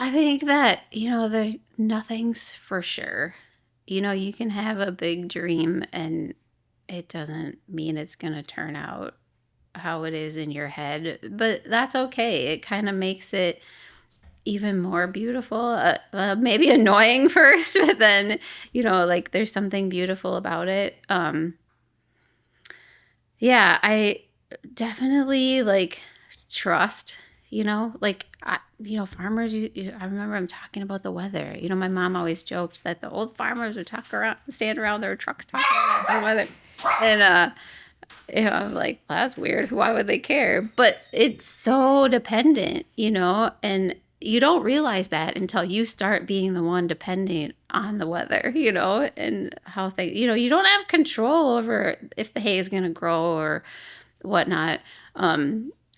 I think that, nothing's for sure. You can have a big dream, and it doesn't mean it's going to turn out how it is in your head, but that's okay. It kind of makes it even more beautiful, maybe annoying first, but then, there's something beautiful about it. I definitely trust, farmers, I remember I'm talking about the weather. My mom always joked that the old farmers would stand around their trucks talking about the weather. And, I'm like, well, that's weird. Why would they care? But it's so dependent, and you don't realize that until you start being the one depending on the weather, and how things, you don't have control over if the hay is going to grow or whatnot.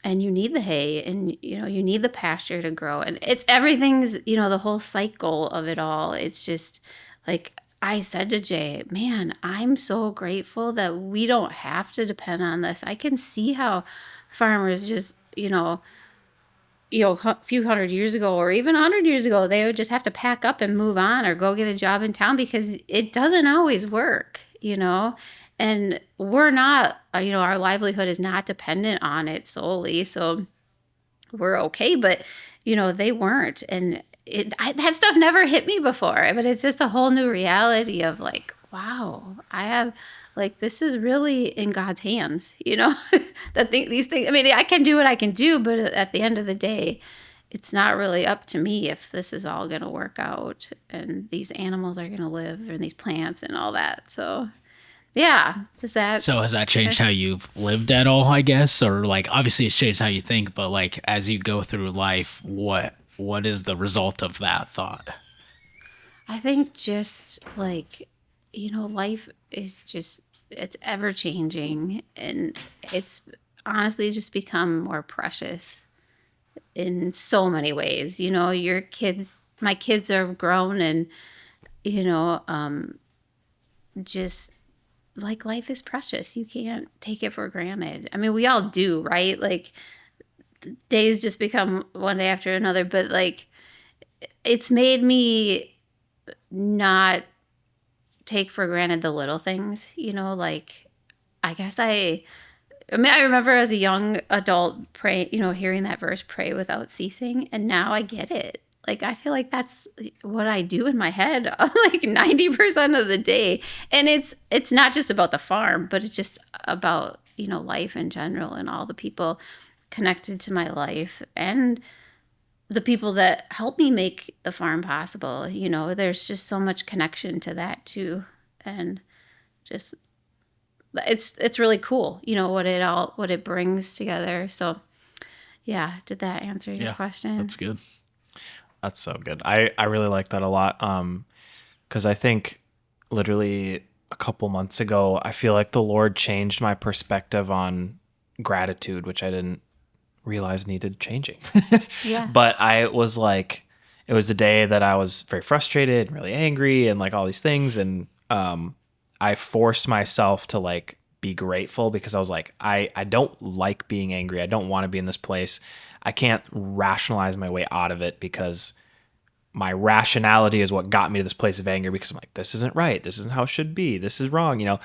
And you need the hay, and, you need the pasture to grow. And it's everything's, the whole cycle of it all. It's just like I said to Jay, man, I'm so grateful that we don't have to depend on this. I can see how farmers just, a few hundred years ago or even 100 years ago, they would just have to pack up and move on or go get a job in town, because it doesn't always work, and we're not, our livelihood is not dependent on it solely. So we're okay, but, they weren't. And that stuff never hit me before, but it's just a whole new reality of like, wow, I have, this is really in God's hands, these things, I mean, I can do what I can do, but at the end of the day, it's not really up to me if this is all going to work out and these animals are going to live and these plants and all that. So Yeah. Does that? So has that changed how you've lived at all, I guess? Or like obviously it's changed how you think, but like as you go through life, what is the result of that thought? I think just like, life is just, it's ever changing, and it's honestly just become more precious in so many ways. Your kids, my kids are grown, and, you know, um, just like life is precious. You can't take it for granted. I mean, we all do, right? Like days just become one day after another, but like it's made me not take for granted the little things, like I guess I remember as a young adult pray, hearing that verse, pray without ceasing, and now I get it. Like I feel like that's what I do in my head like 90% of the day. And it's not just about the farm, but it's just about, life in general and all the people connected to my life and the people that help me make the farm possible. There's just so much connection to that too. And just it's really cool, what it brings together. So yeah, did that answer your question? That's good. That's so good. I really like that a lot. Because I think literally a couple months ago, I feel like the Lord changed my perspective on gratitude, which I didn't realize needed changing. Yeah. But I was like, it was the day that I was very frustrated and really angry and like all these things. And I forced myself to like be grateful because I was like, I don't like being angry. I don't want to be in this place. I can't rationalize my way out of it because my rationality is what got me to this place of anger, because I'm like, this isn't right. This isn't how it should be. This is wrong,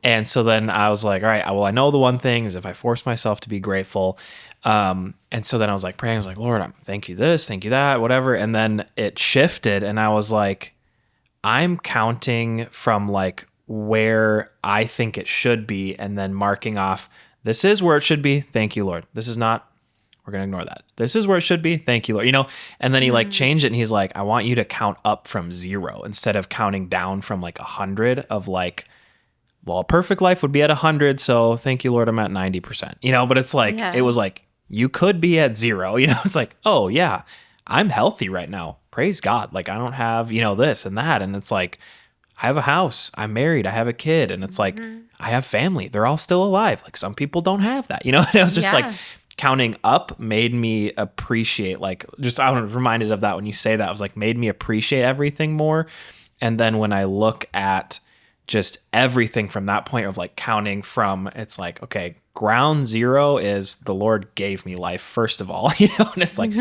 And so then I was like, all right, well, I know the one thing is if I force myself to be grateful. And so then I was like praying, I was like, Lord, thank you this, thank you that, whatever. And then it shifted and I was like, I'm counting from like where I think it should be and then marking off, this is where it should be. Thank you, Lord. This is not, we're going to ignore that. This is where it should be. Thank you, Lord. And then he like changed it and he's like, I want you to count up from 0 instead of counting down from like 100 of like, well, a perfect life would be at 100. So thank you, Lord, I'm at 90%, but it's like, Yeah. It was like, you could be at 0, it's like, oh yeah, I'm healthy right now. Praise God. Like I don't have, this and that. And it's like, I have a house, I'm married, I have a kid. And it's like, I have family. They're all still alive. Like some people don't have that, And it was just like counting up made me appreciate, like, just, I don't know, reminded of that when you say that. I was like, made me appreciate everything more. And then when I look at just everything from that point of like counting from, it's like, okay, ground 0 is the Lord gave me life, first of all, and it's like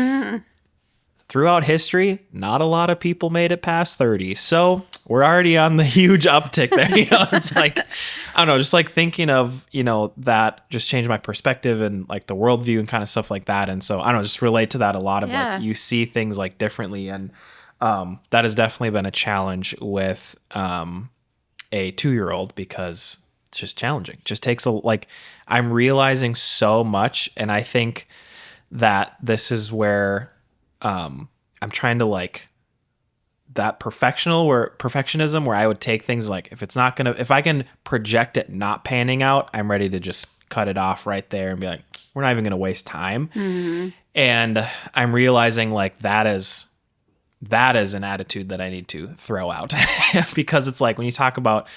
throughout history, not a lot of people made it past 30. So we're already on the huge uptick there. It's like, I don't know, just like thinking of, that just changed my perspective and like the worldview and kind of stuff like that. And so I don't know, just relate to that a lot of like, you see things like differently. And that has definitely been a challenge with a 2-year-old because it's just challenging. It just takes I'm realizing so much. And I think that this is where I'm trying to like that perfectionism where I would take things like, if I can project it not panning out, I'm ready to just cut it off right there and be like, we're not even going to waste time. Mm-hmm. And I'm realizing like that is an attitude that I need to throw out because it's like when you talk about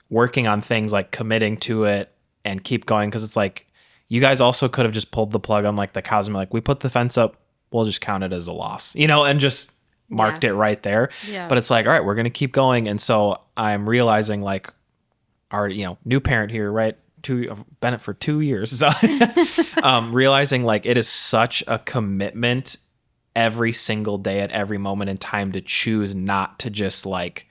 working on things, like committing to it and keep going, because it's like you guys also could have just pulled the plug on like the cows and be like, we put the fence up, we'll just count it as a loss, and just marked it right there. Yeah. But it's like, all right, we're going to keep going. And so I'm realizing like our, new parent here, right? Been it for 2 years. So realizing like it is such a commitment every single day at every moment in time to choose not to just like,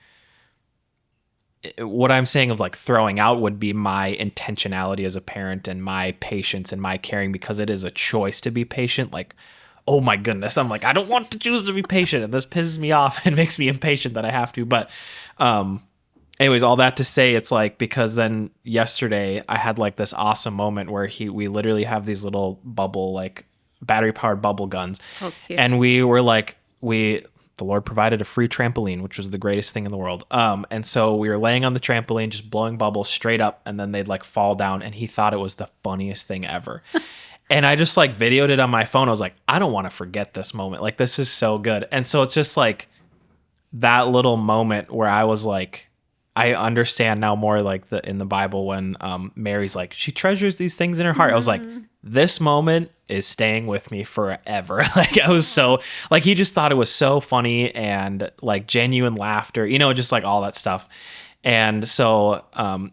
what I'm saying of like throwing out would be my intentionality as a parent and my patience and my caring, because it is a choice to be patient. Like, oh my goodness, I'm like, I don't want to choose to be patient, and this pisses me off and makes me impatient that I have to. But anyways, all that to say, it's like, because then yesterday I had like this awesome moment where we literally have these little bubble, like battery powered bubble guns. Oh, cute. And we were like, the Lord provided a free trampoline, which was the greatest thing in the world. And so we were laying on the trampoline, just blowing bubbles straight up, and then they'd like fall down. And he thought it was the funniest thing ever. And I just like videoed it on my phone. I was like, I don't want to forget this moment. Like, this is so good. And so it's just like that little moment where I was like, I understand now more like in the Bible when Mary's like, she treasures these things in her heart. I was like, this moment is staying with me forever. Like, I was so like, he just thought it was so funny and like genuine laughter, just like all that stuff. And so,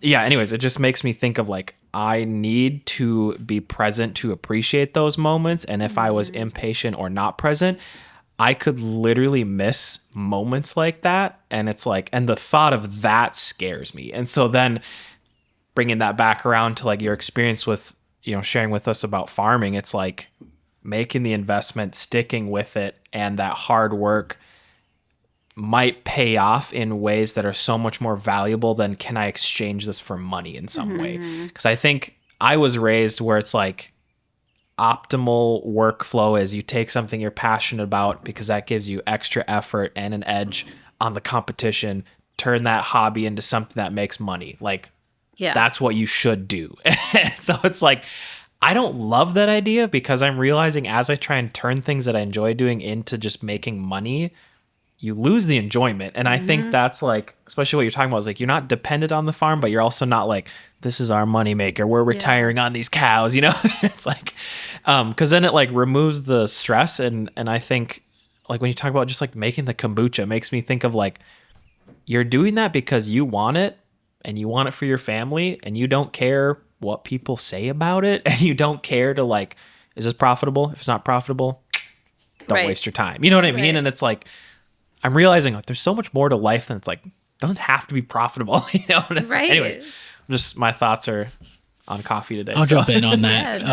anyways, it just makes me think of like, I need to be present to appreciate those moments. And if I was impatient or not present, I could literally miss moments like that. And it's like, and the thought of that scares me. And so then bringing that back around to like your experience with, sharing with us about farming, it's like making the investment, sticking with it, and that hard work might pay off in ways that are so much more valuable than can I exchange this for money in some way? Because I think I was raised where it's like, optimal workflow is you take something you're passionate about because that gives you extra effort and an edge on the competition, turn that hobby into something that makes money. Like, that's what you should do. So it's like, I don't love that idea because I'm realizing as I try and turn things that I enjoy doing into just making money, you lose the enjoyment. And I think that's like, especially what you're talking about is like, you're not dependent on the farm, but you're also not like, this is our moneymaker. We're retiring on these cows, It's like, because then it like removes the stress. And I think like when you talk about just like making the kombucha, it makes me think of like, you're doing that because you want it and you want it for your family and you don't care what people say about it. And you don't care to like, is this profitable? If it's not profitable, don't waste your time. You know what I mean? And it's like, I'm realizing like there's so much more to life than it's like, doesn't have to be profitable, And it's, anyways, just my thoughts are on coffee today. I'll jump in on that.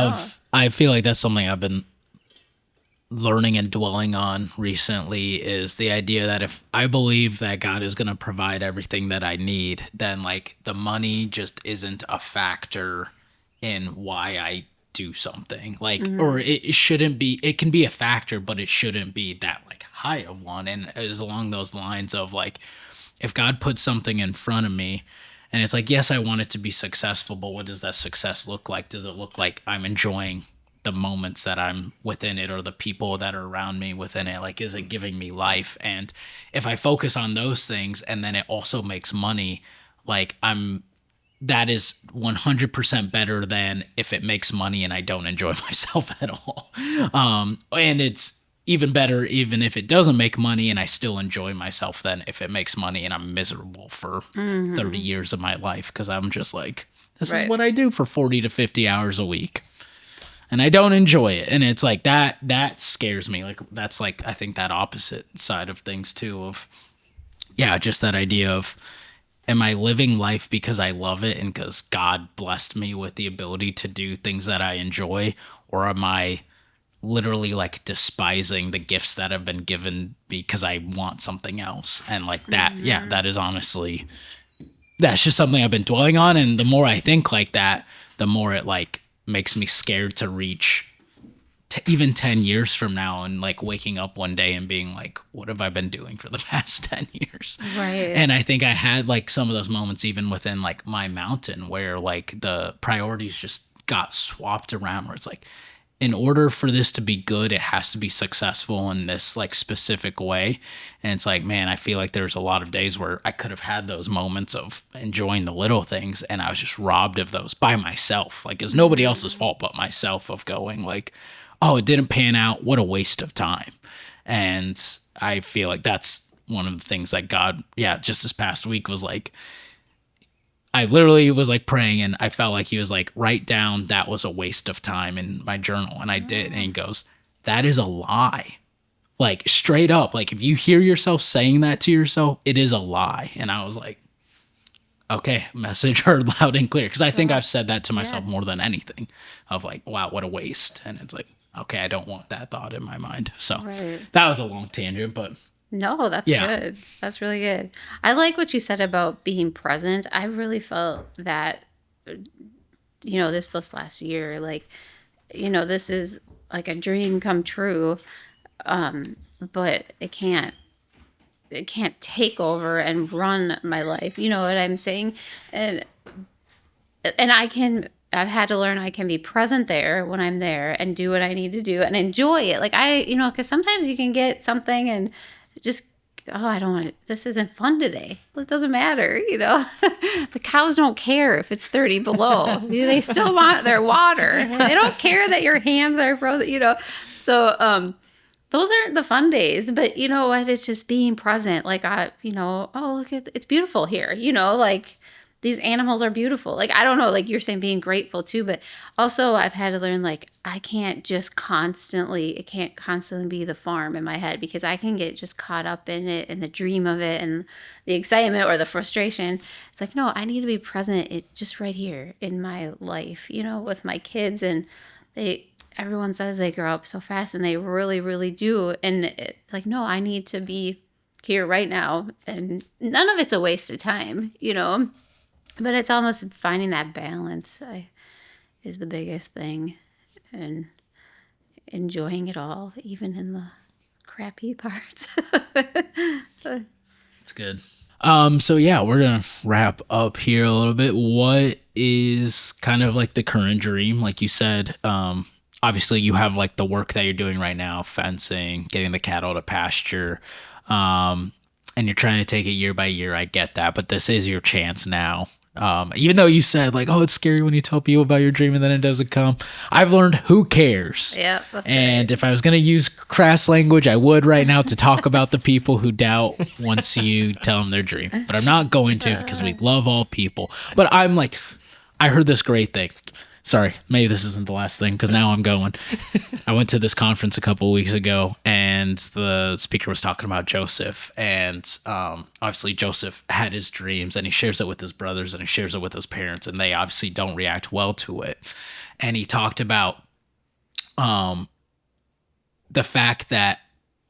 I feel like that's something I've been learning and dwelling on recently is the idea that if I believe that God is going to provide everything that I need, then like the money just isn't a factor in why I do something like, or it shouldn't be, it can be a factor, but it shouldn't be that like high of one. And it's along those lines of like, if God puts something in front of me and it's like, yes, I want it to be successful, but what does that success look like? Does it look like I'm enjoying the moments that I'm within it or the people that are around me within it? Like, is it giving me life? And if I focus on those things and then it also makes money, like that is 100% better than if it makes money and I don't enjoy myself at all. And it's even better even if it doesn't make money and I still enjoy myself than if it makes money and I'm miserable for 30 years of my life because I'm just like, this is what I do for 40 to 50 hours a week. And I don't enjoy it. And it's like that scares me. Like that's like, I think that opposite side of things too of, just that idea of, am I living life because I love it and because God blessed me with the ability to do things that I enjoy? Or am I literally like despising the gifts that have been given because I want something else? And like that, that is honestly, that's just something I've been dwelling on. And the more I think like that, the more it like makes me scared to reach even 10 years from now and like waking up one day and being like, what have I been doing for the past 10 years? Right. And I think I had like some of those moments even within like my mountain where like the priorities just got swapped around where it's like, in order for this to be good, it has to be successful in this like specific way. And it's like, man, I feel like there's a lot of days where I could have had those moments of enjoying the little things and I was just robbed of those by myself. Like it's nobody else's fault but myself of going like, oh, it didn't pan out. What a waste of time. And I feel like that's one of the things that God, just this past week was like, I literally was like praying and I felt like he was like, write down that was a waste of time in my journal. And I did. And he goes, that is a lie. Like straight up. Like if you hear yourself saying that to yourself, it is a lie. And I was like, okay, message heard loud and clear. Cause I think I've said that to myself more than anything of like, wow, what a waste. And it's like, okay, I don't want that thought in my mind. So that was a long tangent, but no, that's good. That's really good. I like what you said about being present. I really felt that, this last year, like, this is like a dream come true. But it can't it can't take over and run my life. You know what I'm saying? And I've had to learn I can be present there when I'm there and do what I need to do and enjoy it. Like because sometimes you can get something and just, oh, I don't want it. This isn't fun today. Well, it doesn't matter. The cows don't care if it's 30 below. They still want their water. They don't care that your hands are frozen, So, those aren't the fun days, but you know what? It's just being present. Like, oh, look it's beautiful here. Like these animals are beautiful. Like, I don't know, like you're saying being grateful too, but also I've had to learn, like, it can't constantly be the farm in my head, because I can get just caught up in it and the dream of it and the excitement or the frustration. It's like, no, I need to be present just right here in my life, with my kids. And everyone says they grow up so fast, and they really, really do. And it's like, no, I need to be here right now. And none of it's a waste of time, But it's almost finding that balance is the biggest thing, and enjoying it all, even in the crappy parts. That's good. So yeah, we're gonna wrap up here a little bit. What is kind of like the current dream? Like you said, obviously you have like the work that you're doing right now, fencing, getting the cattle to pasture, and you're trying to take it year by year. I get that, but this is your chance now. Even though you said like, oh, it's scary when you tell people about your dream and then it doesn't come. I've learned who cares. Yeah, that's and right. If I was going to use crass language, I would right now to talk about the people who doubt once you tell them their dream. But I'm not going to, because we love all people. But I'm like, I heard this great thing. Sorry, maybe this isn't the last thing, because now I'm going. I went to this conference a couple of weeks ago, and the speaker was talking about Joseph. And obviously Joseph had his dreams, and he shares it with his brothers, and he shares it with his parents, and they obviously don't react well to it. And he talked about the fact that,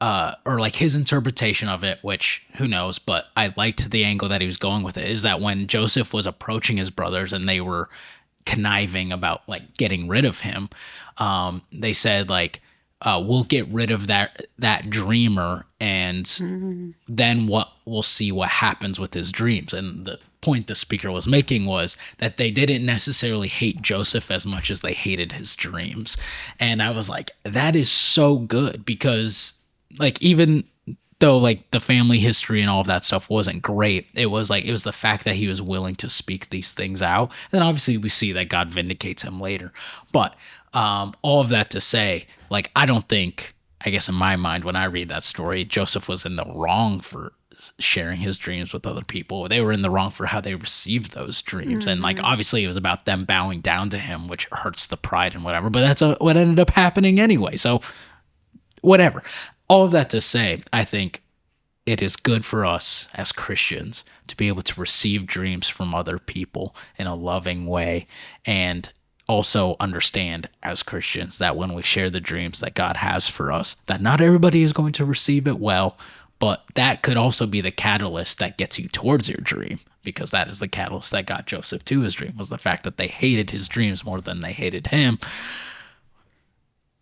or like his interpretation of it, which who knows, but I liked the angle that he was going with it, is that when Joseph was approaching his brothers and they were conniving about like getting rid of him, they said like, we'll get rid of that dreamer, and then we'll see what happens with his dreams. And the point the speaker was making was that they didn't necessarily hate Joseph as much as they hated his dreams. And I was like, that is so good, because like, even though like the family history and all of that stuff wasn't great, it was the fact that he was willing to speak these things out. And obviously we see that God vindicates him later. But all of that to say, like, I don't think, I guess in my mind, when I read that story, Joseph was in the wrong for sharing his dreams with other people. They were in the wrong for how they received those dreams. And like, obviously it was about them bowing down to him, which hurts the pride and whatever, but that's what ended up happening anyway. So whatever. All of that to say, I think it is good for us as Christians to be able to receive dreams from other people in a loving way, and also understand as Christians that when we share the dreams that God has for us, that not everybody is going to receive it well, but that could also be the catalyst that gets you towards your dream, because that is the catalyst that got Joseph to his dream, was the fact that they hated his dreams more than they hated him.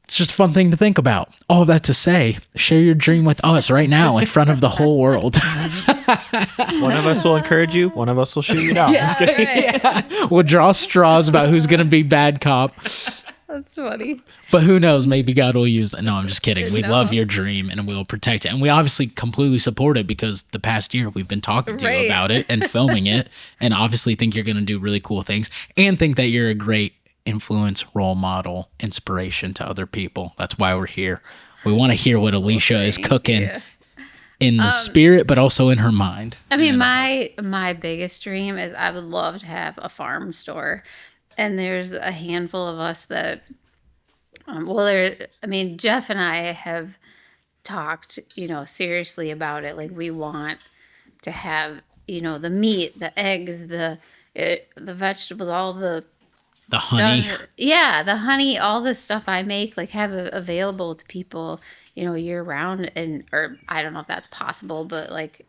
It's just a fun thing to think about. All of that to say, share your dream with us right now in front of the whole world. One of us will encourage you. One of us will shoot you down. Yeah. We'll draw straws about who's going to be bad cop. That's funny. But who knows? Maybe God will use that. No, I'm just kidding. We love your dream, and we'll protect it. And we obviously completely support it, because the past year we've been talking to you about it and filming it, and obviously think you're going to do really cool things, and think that you're a great influence, role model, inspiration to other people. That's why we're here. We want to hear what Alicia is cooking in the spirit, but also in her mind. I mean, my biggest dream is I would love to have a farm store. And there's a handful of us that, Jeff and I have talked, seriously about it. Like, we want to have, the meat, the eggs, the vegetables, all the honey. Yeah, the honey, all the stuff I make, like, have available to people, year round. Or I don't know if that's possible, but like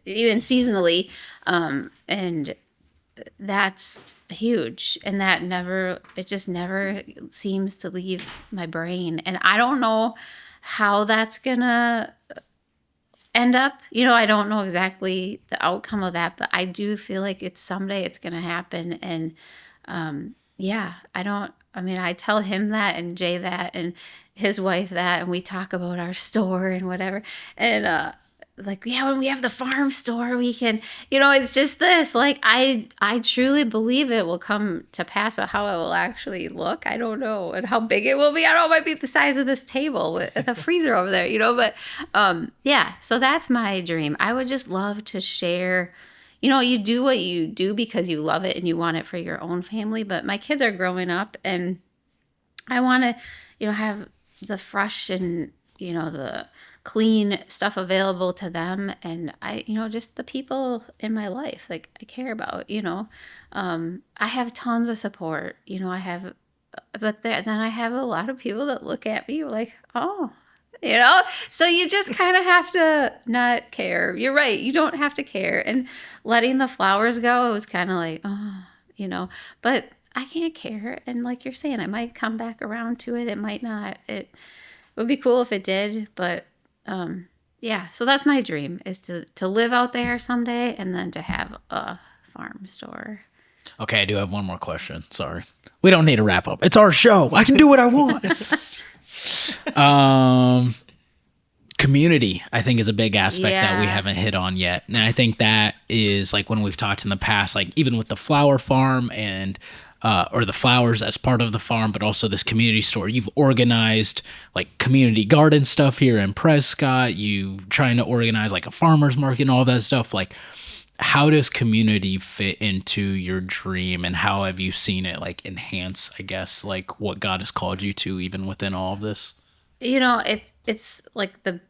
even seasonally. And that's huge. And it just never seems to leave my brain. And I don't know how that's gonna end up, I don't know exactly the outcome of that, but I do feel like someday it's going to happen. And yeah, I tell him that and Jay that and his wife that, and we talk about our store and whatever. And like, yeah, when we have the farm store, we can, it's just this, like, I truly believe it will come to pass, but how it will actually look, I don't know. And how big it will be, I don't know, it might be the size of this table with the freezer over there, but yeah, so that's my dream. I would just love to share. You do what you do because you love it and you want it for your own family. But my kids are growing up and I want to, have the fresh and, the clean stuff available to them. And I, just the people in my life, like I care about, I have tons of support, then I have a lot of people that look at me like, oh, so you just kind of have to not care. You're right. You don't have to care. And letting the flowers go, it was kind of like, oh, but I can't care. And like you're saying, I might come back around to it. It might not. It would be cool if it did. But yeah, so that's my dream, is to live out there someday and then to have a farm store. Okay, I do have one more question. Sorry. We don't need to wrap up. It's our show. I can do what I want. Community, I think, is a big aspect that we haven't hit on yet. And I think that is like when we've talked in the past, like even with the flower farm and or the flowers as part of the farm, but also this community store. You've organized like community garden stuff here in Prescott. You trying to organize like a farmer's market and all that stuff. Like, how does community fit into your dream, and how have you seen it like enhance, I guess, like what God has called you to even within all of this? It's like the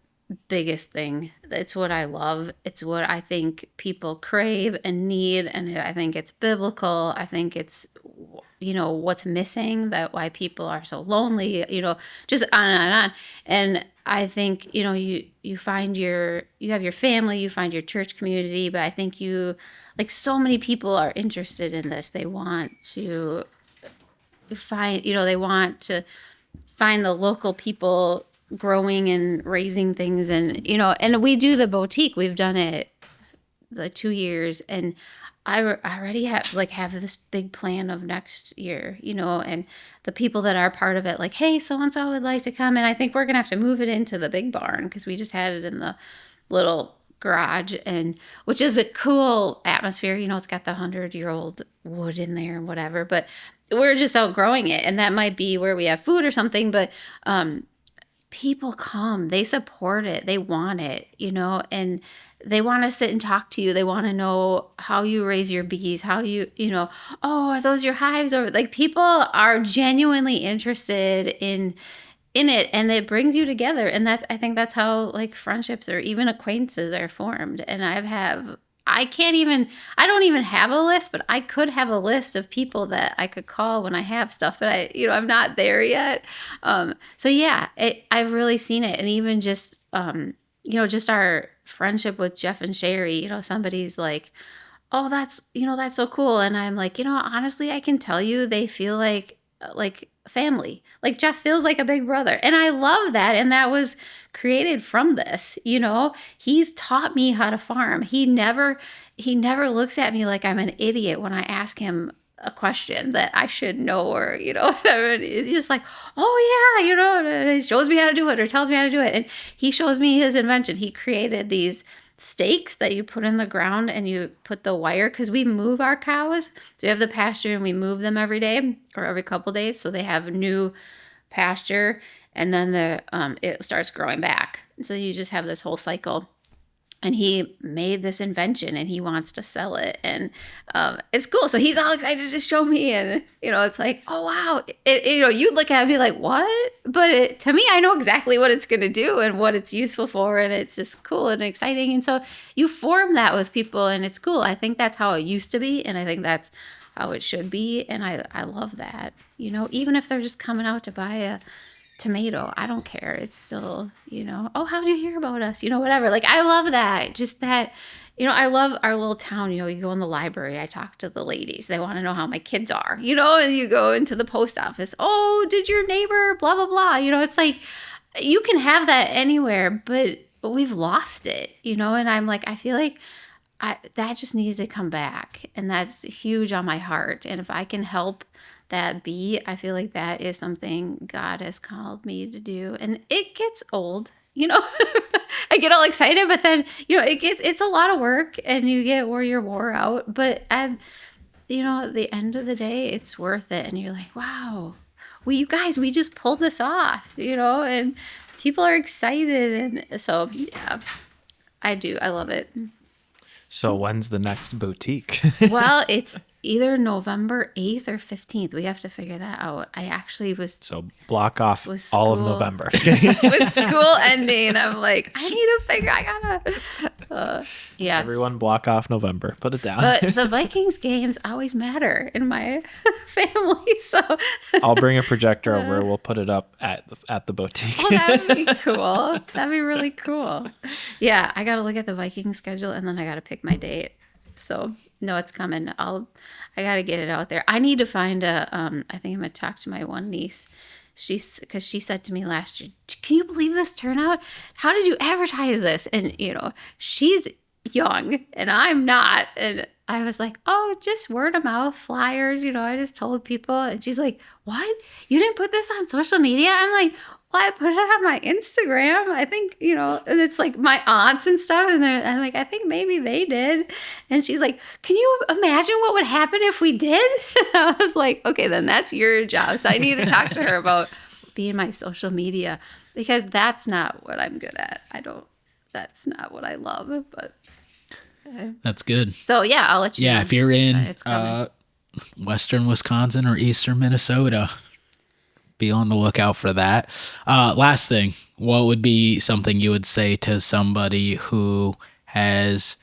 biggest thing. It's what I love. It's what I think people crave and need, and I think it's biblical. I think it's what's missing, that why people are so lonely, just on and on. And I think you find you have your family, you find your church community, but I think so many people are interested in this. They want to find the local people growing and raising things, and and we do the boutique. We've done it the 2 years, and I already have this big plan of next year, and the people that are part of it, like, hey, so and so would like to come, and I think we're gonna have to move it into the big barn because we just had it in the little garage, and which is a cool atmosphere. It's got the 100-year-old wood in there and whatever, but we're just outgrowing it, and that might be where we have food or something, but people come, they support it, they want it, and they want to sit and talk to you. They want to know how you raise your bees, how you, oh, are those your hives? Or like, people are genuinely interested in it, and it brings you together. And I think that's how like friendships or even acquaintances are formed. And I don't even have a list, but I could have a list of people that I could call when I have stuff, but I'm not there yet. So yeah, I've really seen it. And even just, just our friendship with Jeff and Sherry, somebody's like, oh, that's so cool. And I'm like, honestly, I can tell you they feel like family. Like Jeff feels like a big brother. And I love that. And that was created from this, he's taught me how to farm. He never looks at me like I'm an idiot when I ask him a question that I should know, or, it's just like, oh yeah, and he shows me how to do it or tells me how to do it. And he shows me his invention. He created these stakes that you put in the ground and you put the wire, because we move our cows. So we have the pasture and we move them every day or every couple days. So they have new pasture, and then it starts growing back. So you just have this whole cycle. And he made this invention and he wants to sell it. And it's cool. So he's all excited to show me. And, it's like, oh, wow. You'd look at me like, what? But to me, I know exactly what it's going to do and what it's useful for. And it's just cool and exciting. And so you form that with people, and it's cool. I think that's how it used to be. And I think that's how it should be. And I love that. Even if they're just coming out to buy a tomato, I don't care. It's still, oh, how'd you hear about us? Whatever. Like, I love that. Just that, I love our little town. You go in the library, I talk to the ladies. They want to know how my kids are, and you go into the post office. Oh, did your neighbor, blah, blah, blah. It's like, you can have that anywhere, but we've lost it, and I'm like, I feel like that just needs to come back, and that's huge on my heart. And if I can help that be, I feel like that is something God has called me to do. And it gets old, I get all excited, but then, it's a lot of work, and you get where you're wore out. But at the end of the day, it's worth it. And you're like, wow, you guys, we just pulled this off, and people are excited. And so, yeah, I do. I love it. So when's the next boutique? Well, it's either November 8th or 15th. We have to figure that out. I actually was So block off with all of school. November. with school ending. I'm like, I need to figure. I gotta. Yes. Everyone block off November. Put it down. But the Vikings games always matter in my family, so. I'll bring a projector over. We'll put it up at the boutique. Oh, that would be cool. That'd be really cool. Yeah, I gotta look at the Viking schedule, and then I gotta pick my date. So no, it's coming. I gotta get it out there. I need to find I think I'm gonna talk to my one niece. Because she said to me last year, "Can you believe this turnout? How did you advertise this?" And she's young and I'm not, and I was like, "Oh, just word of mouth, flyers. I just told people." And she's like, "What? You didn't put this on social media?" I'm like, "Well, I put it on my Instagram. I think, and it's like my aunts and stuff." And I'm like, "I think maybe they did." And she's like, "Can you imagine what would happen if we did?" And I was like, "Okay, then that's your job." So I need to talk to her about being my social media, because that's not what I'm good at. That's not what I love, but. That's good. So yeah, I'll let you know. Yeah, if you're in It's coming. western Wisconsin or eastern Minnesota, be on the lookout for that. Last thing, what would be something you would say to somebody who has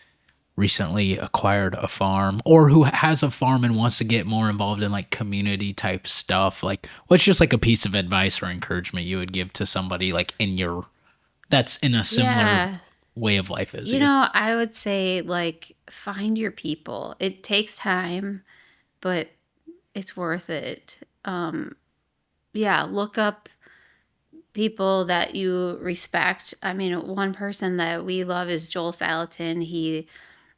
recently acquired a farm, or who has a farm and wants to get more involved in like community type stuff? Like, what's just like a piece of advice or encouragement you would give to somebody like that's in a similar way of life as you? I would say, like, find your people. It takes time, but it's worth it. Look up people that you respect. I mean, one person that we love is Joel Salatin. He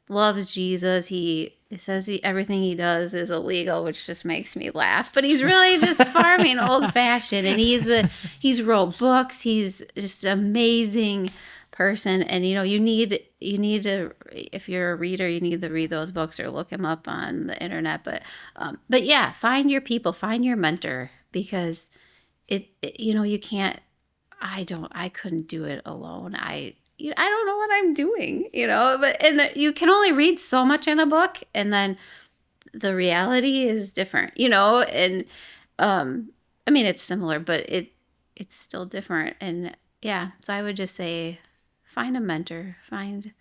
loves Jesus. He says everything he does is illegal, which just makes me laugh. But he's really just farming old fashioned, and he's wrote books. He's just amazing person. And you need to, if you're a reader, you need to read those books or look him up on the internet. But yeah, find your people, find your mentor, because you can't. I couldn't do it alone. I don't know what I'm doing, but you can only read so much in a book, and then the reality is different, and I mean, it's similar, but it's still different. And yeah, so I would just say, find a mentor, find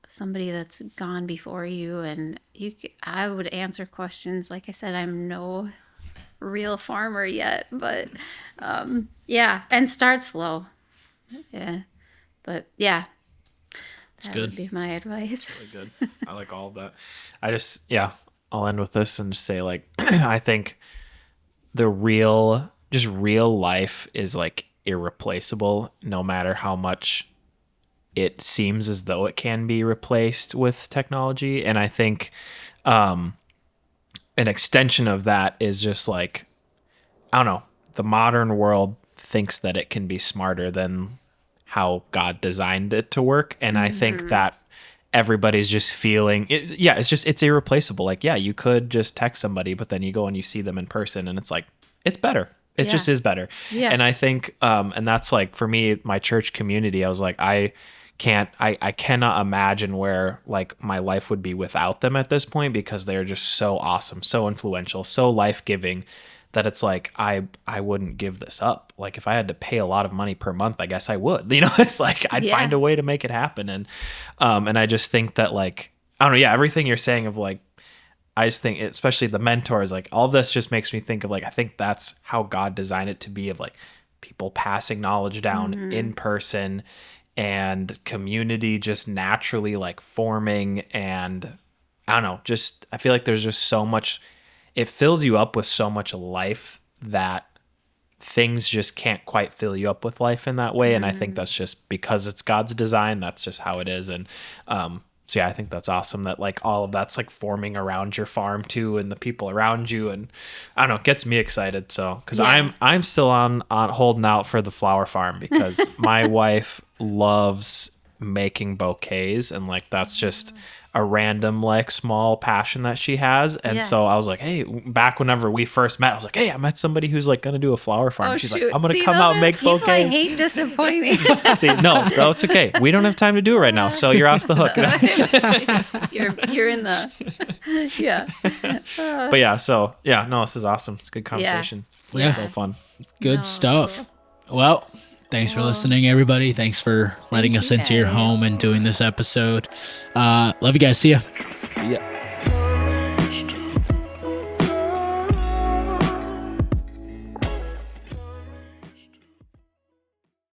somebody that's gone before you, and I would answer questions. Like I said, I'm no real farmer yet, but yeah, and start slow. Yeah, but yeah, that good. would be my advice. Really good. I like all of that. I'll end with this and just say, like, I think real life is like irreplaceable, no matter how much it seems as though it can be replaced with technology. And I think an extension of that is just like, I don't know, the modern world thinks that it can be smarter than how God designed it to work. And I think that everybody's just feeling it. Yeah, it's irreplaceable. Like, yeah, you could just text somebody, but then you go and you see them in person, and it's like, it's better. It just is better. Yeah. And I think, and that's like, for me, my church community, I was like, I cannot imagine where like my life would be without them at this point, because they're just so awesome, so influential, so life-giving, that it's like, I wouldn't give this up. Like, if I had to pay a lot of money per month, I guess I would, it's like, I'd find a way to make it happen. And I just think that, like, I don't know. Yeah. Everything you're saying of like, I just think, especially the mentors, like, all of this just makes me think of like, I think that's how God designed it to be, of like people passing knowledge down in person, and community just naturally like forming. And I don't know, just, I feel like there's just so much, it fills you up with so much life that things just can't quite fill you up with life in that way. And I think that's just because it's God's design. That's just how it is. And so yeah, I think that's awesome that like all of that's like forming around your farm too, and the people around you. And I don't know, it gets me excited. So because I'm still on holding out for the flower farm, because my wife loves making bouquets, and like that's just a random like small passion that she has. And so I was like, hey, back whenever we first met, I was like, hey, I met somebody who's like gonna do a flower farm. She's like, I'm gonna come out and make bouquets. I hate disappointing. See, no, it's okay. We don't have time to do it right now, so you're off the hook. you're in the But yeah, so yeah, no, this is awesome. It's a good conversation. Yeah. So fun. Good stuff. Well, thanks for listening, everybody. Thanks for letting us into your home and doing this episode. Love you guys. See ya. See ya.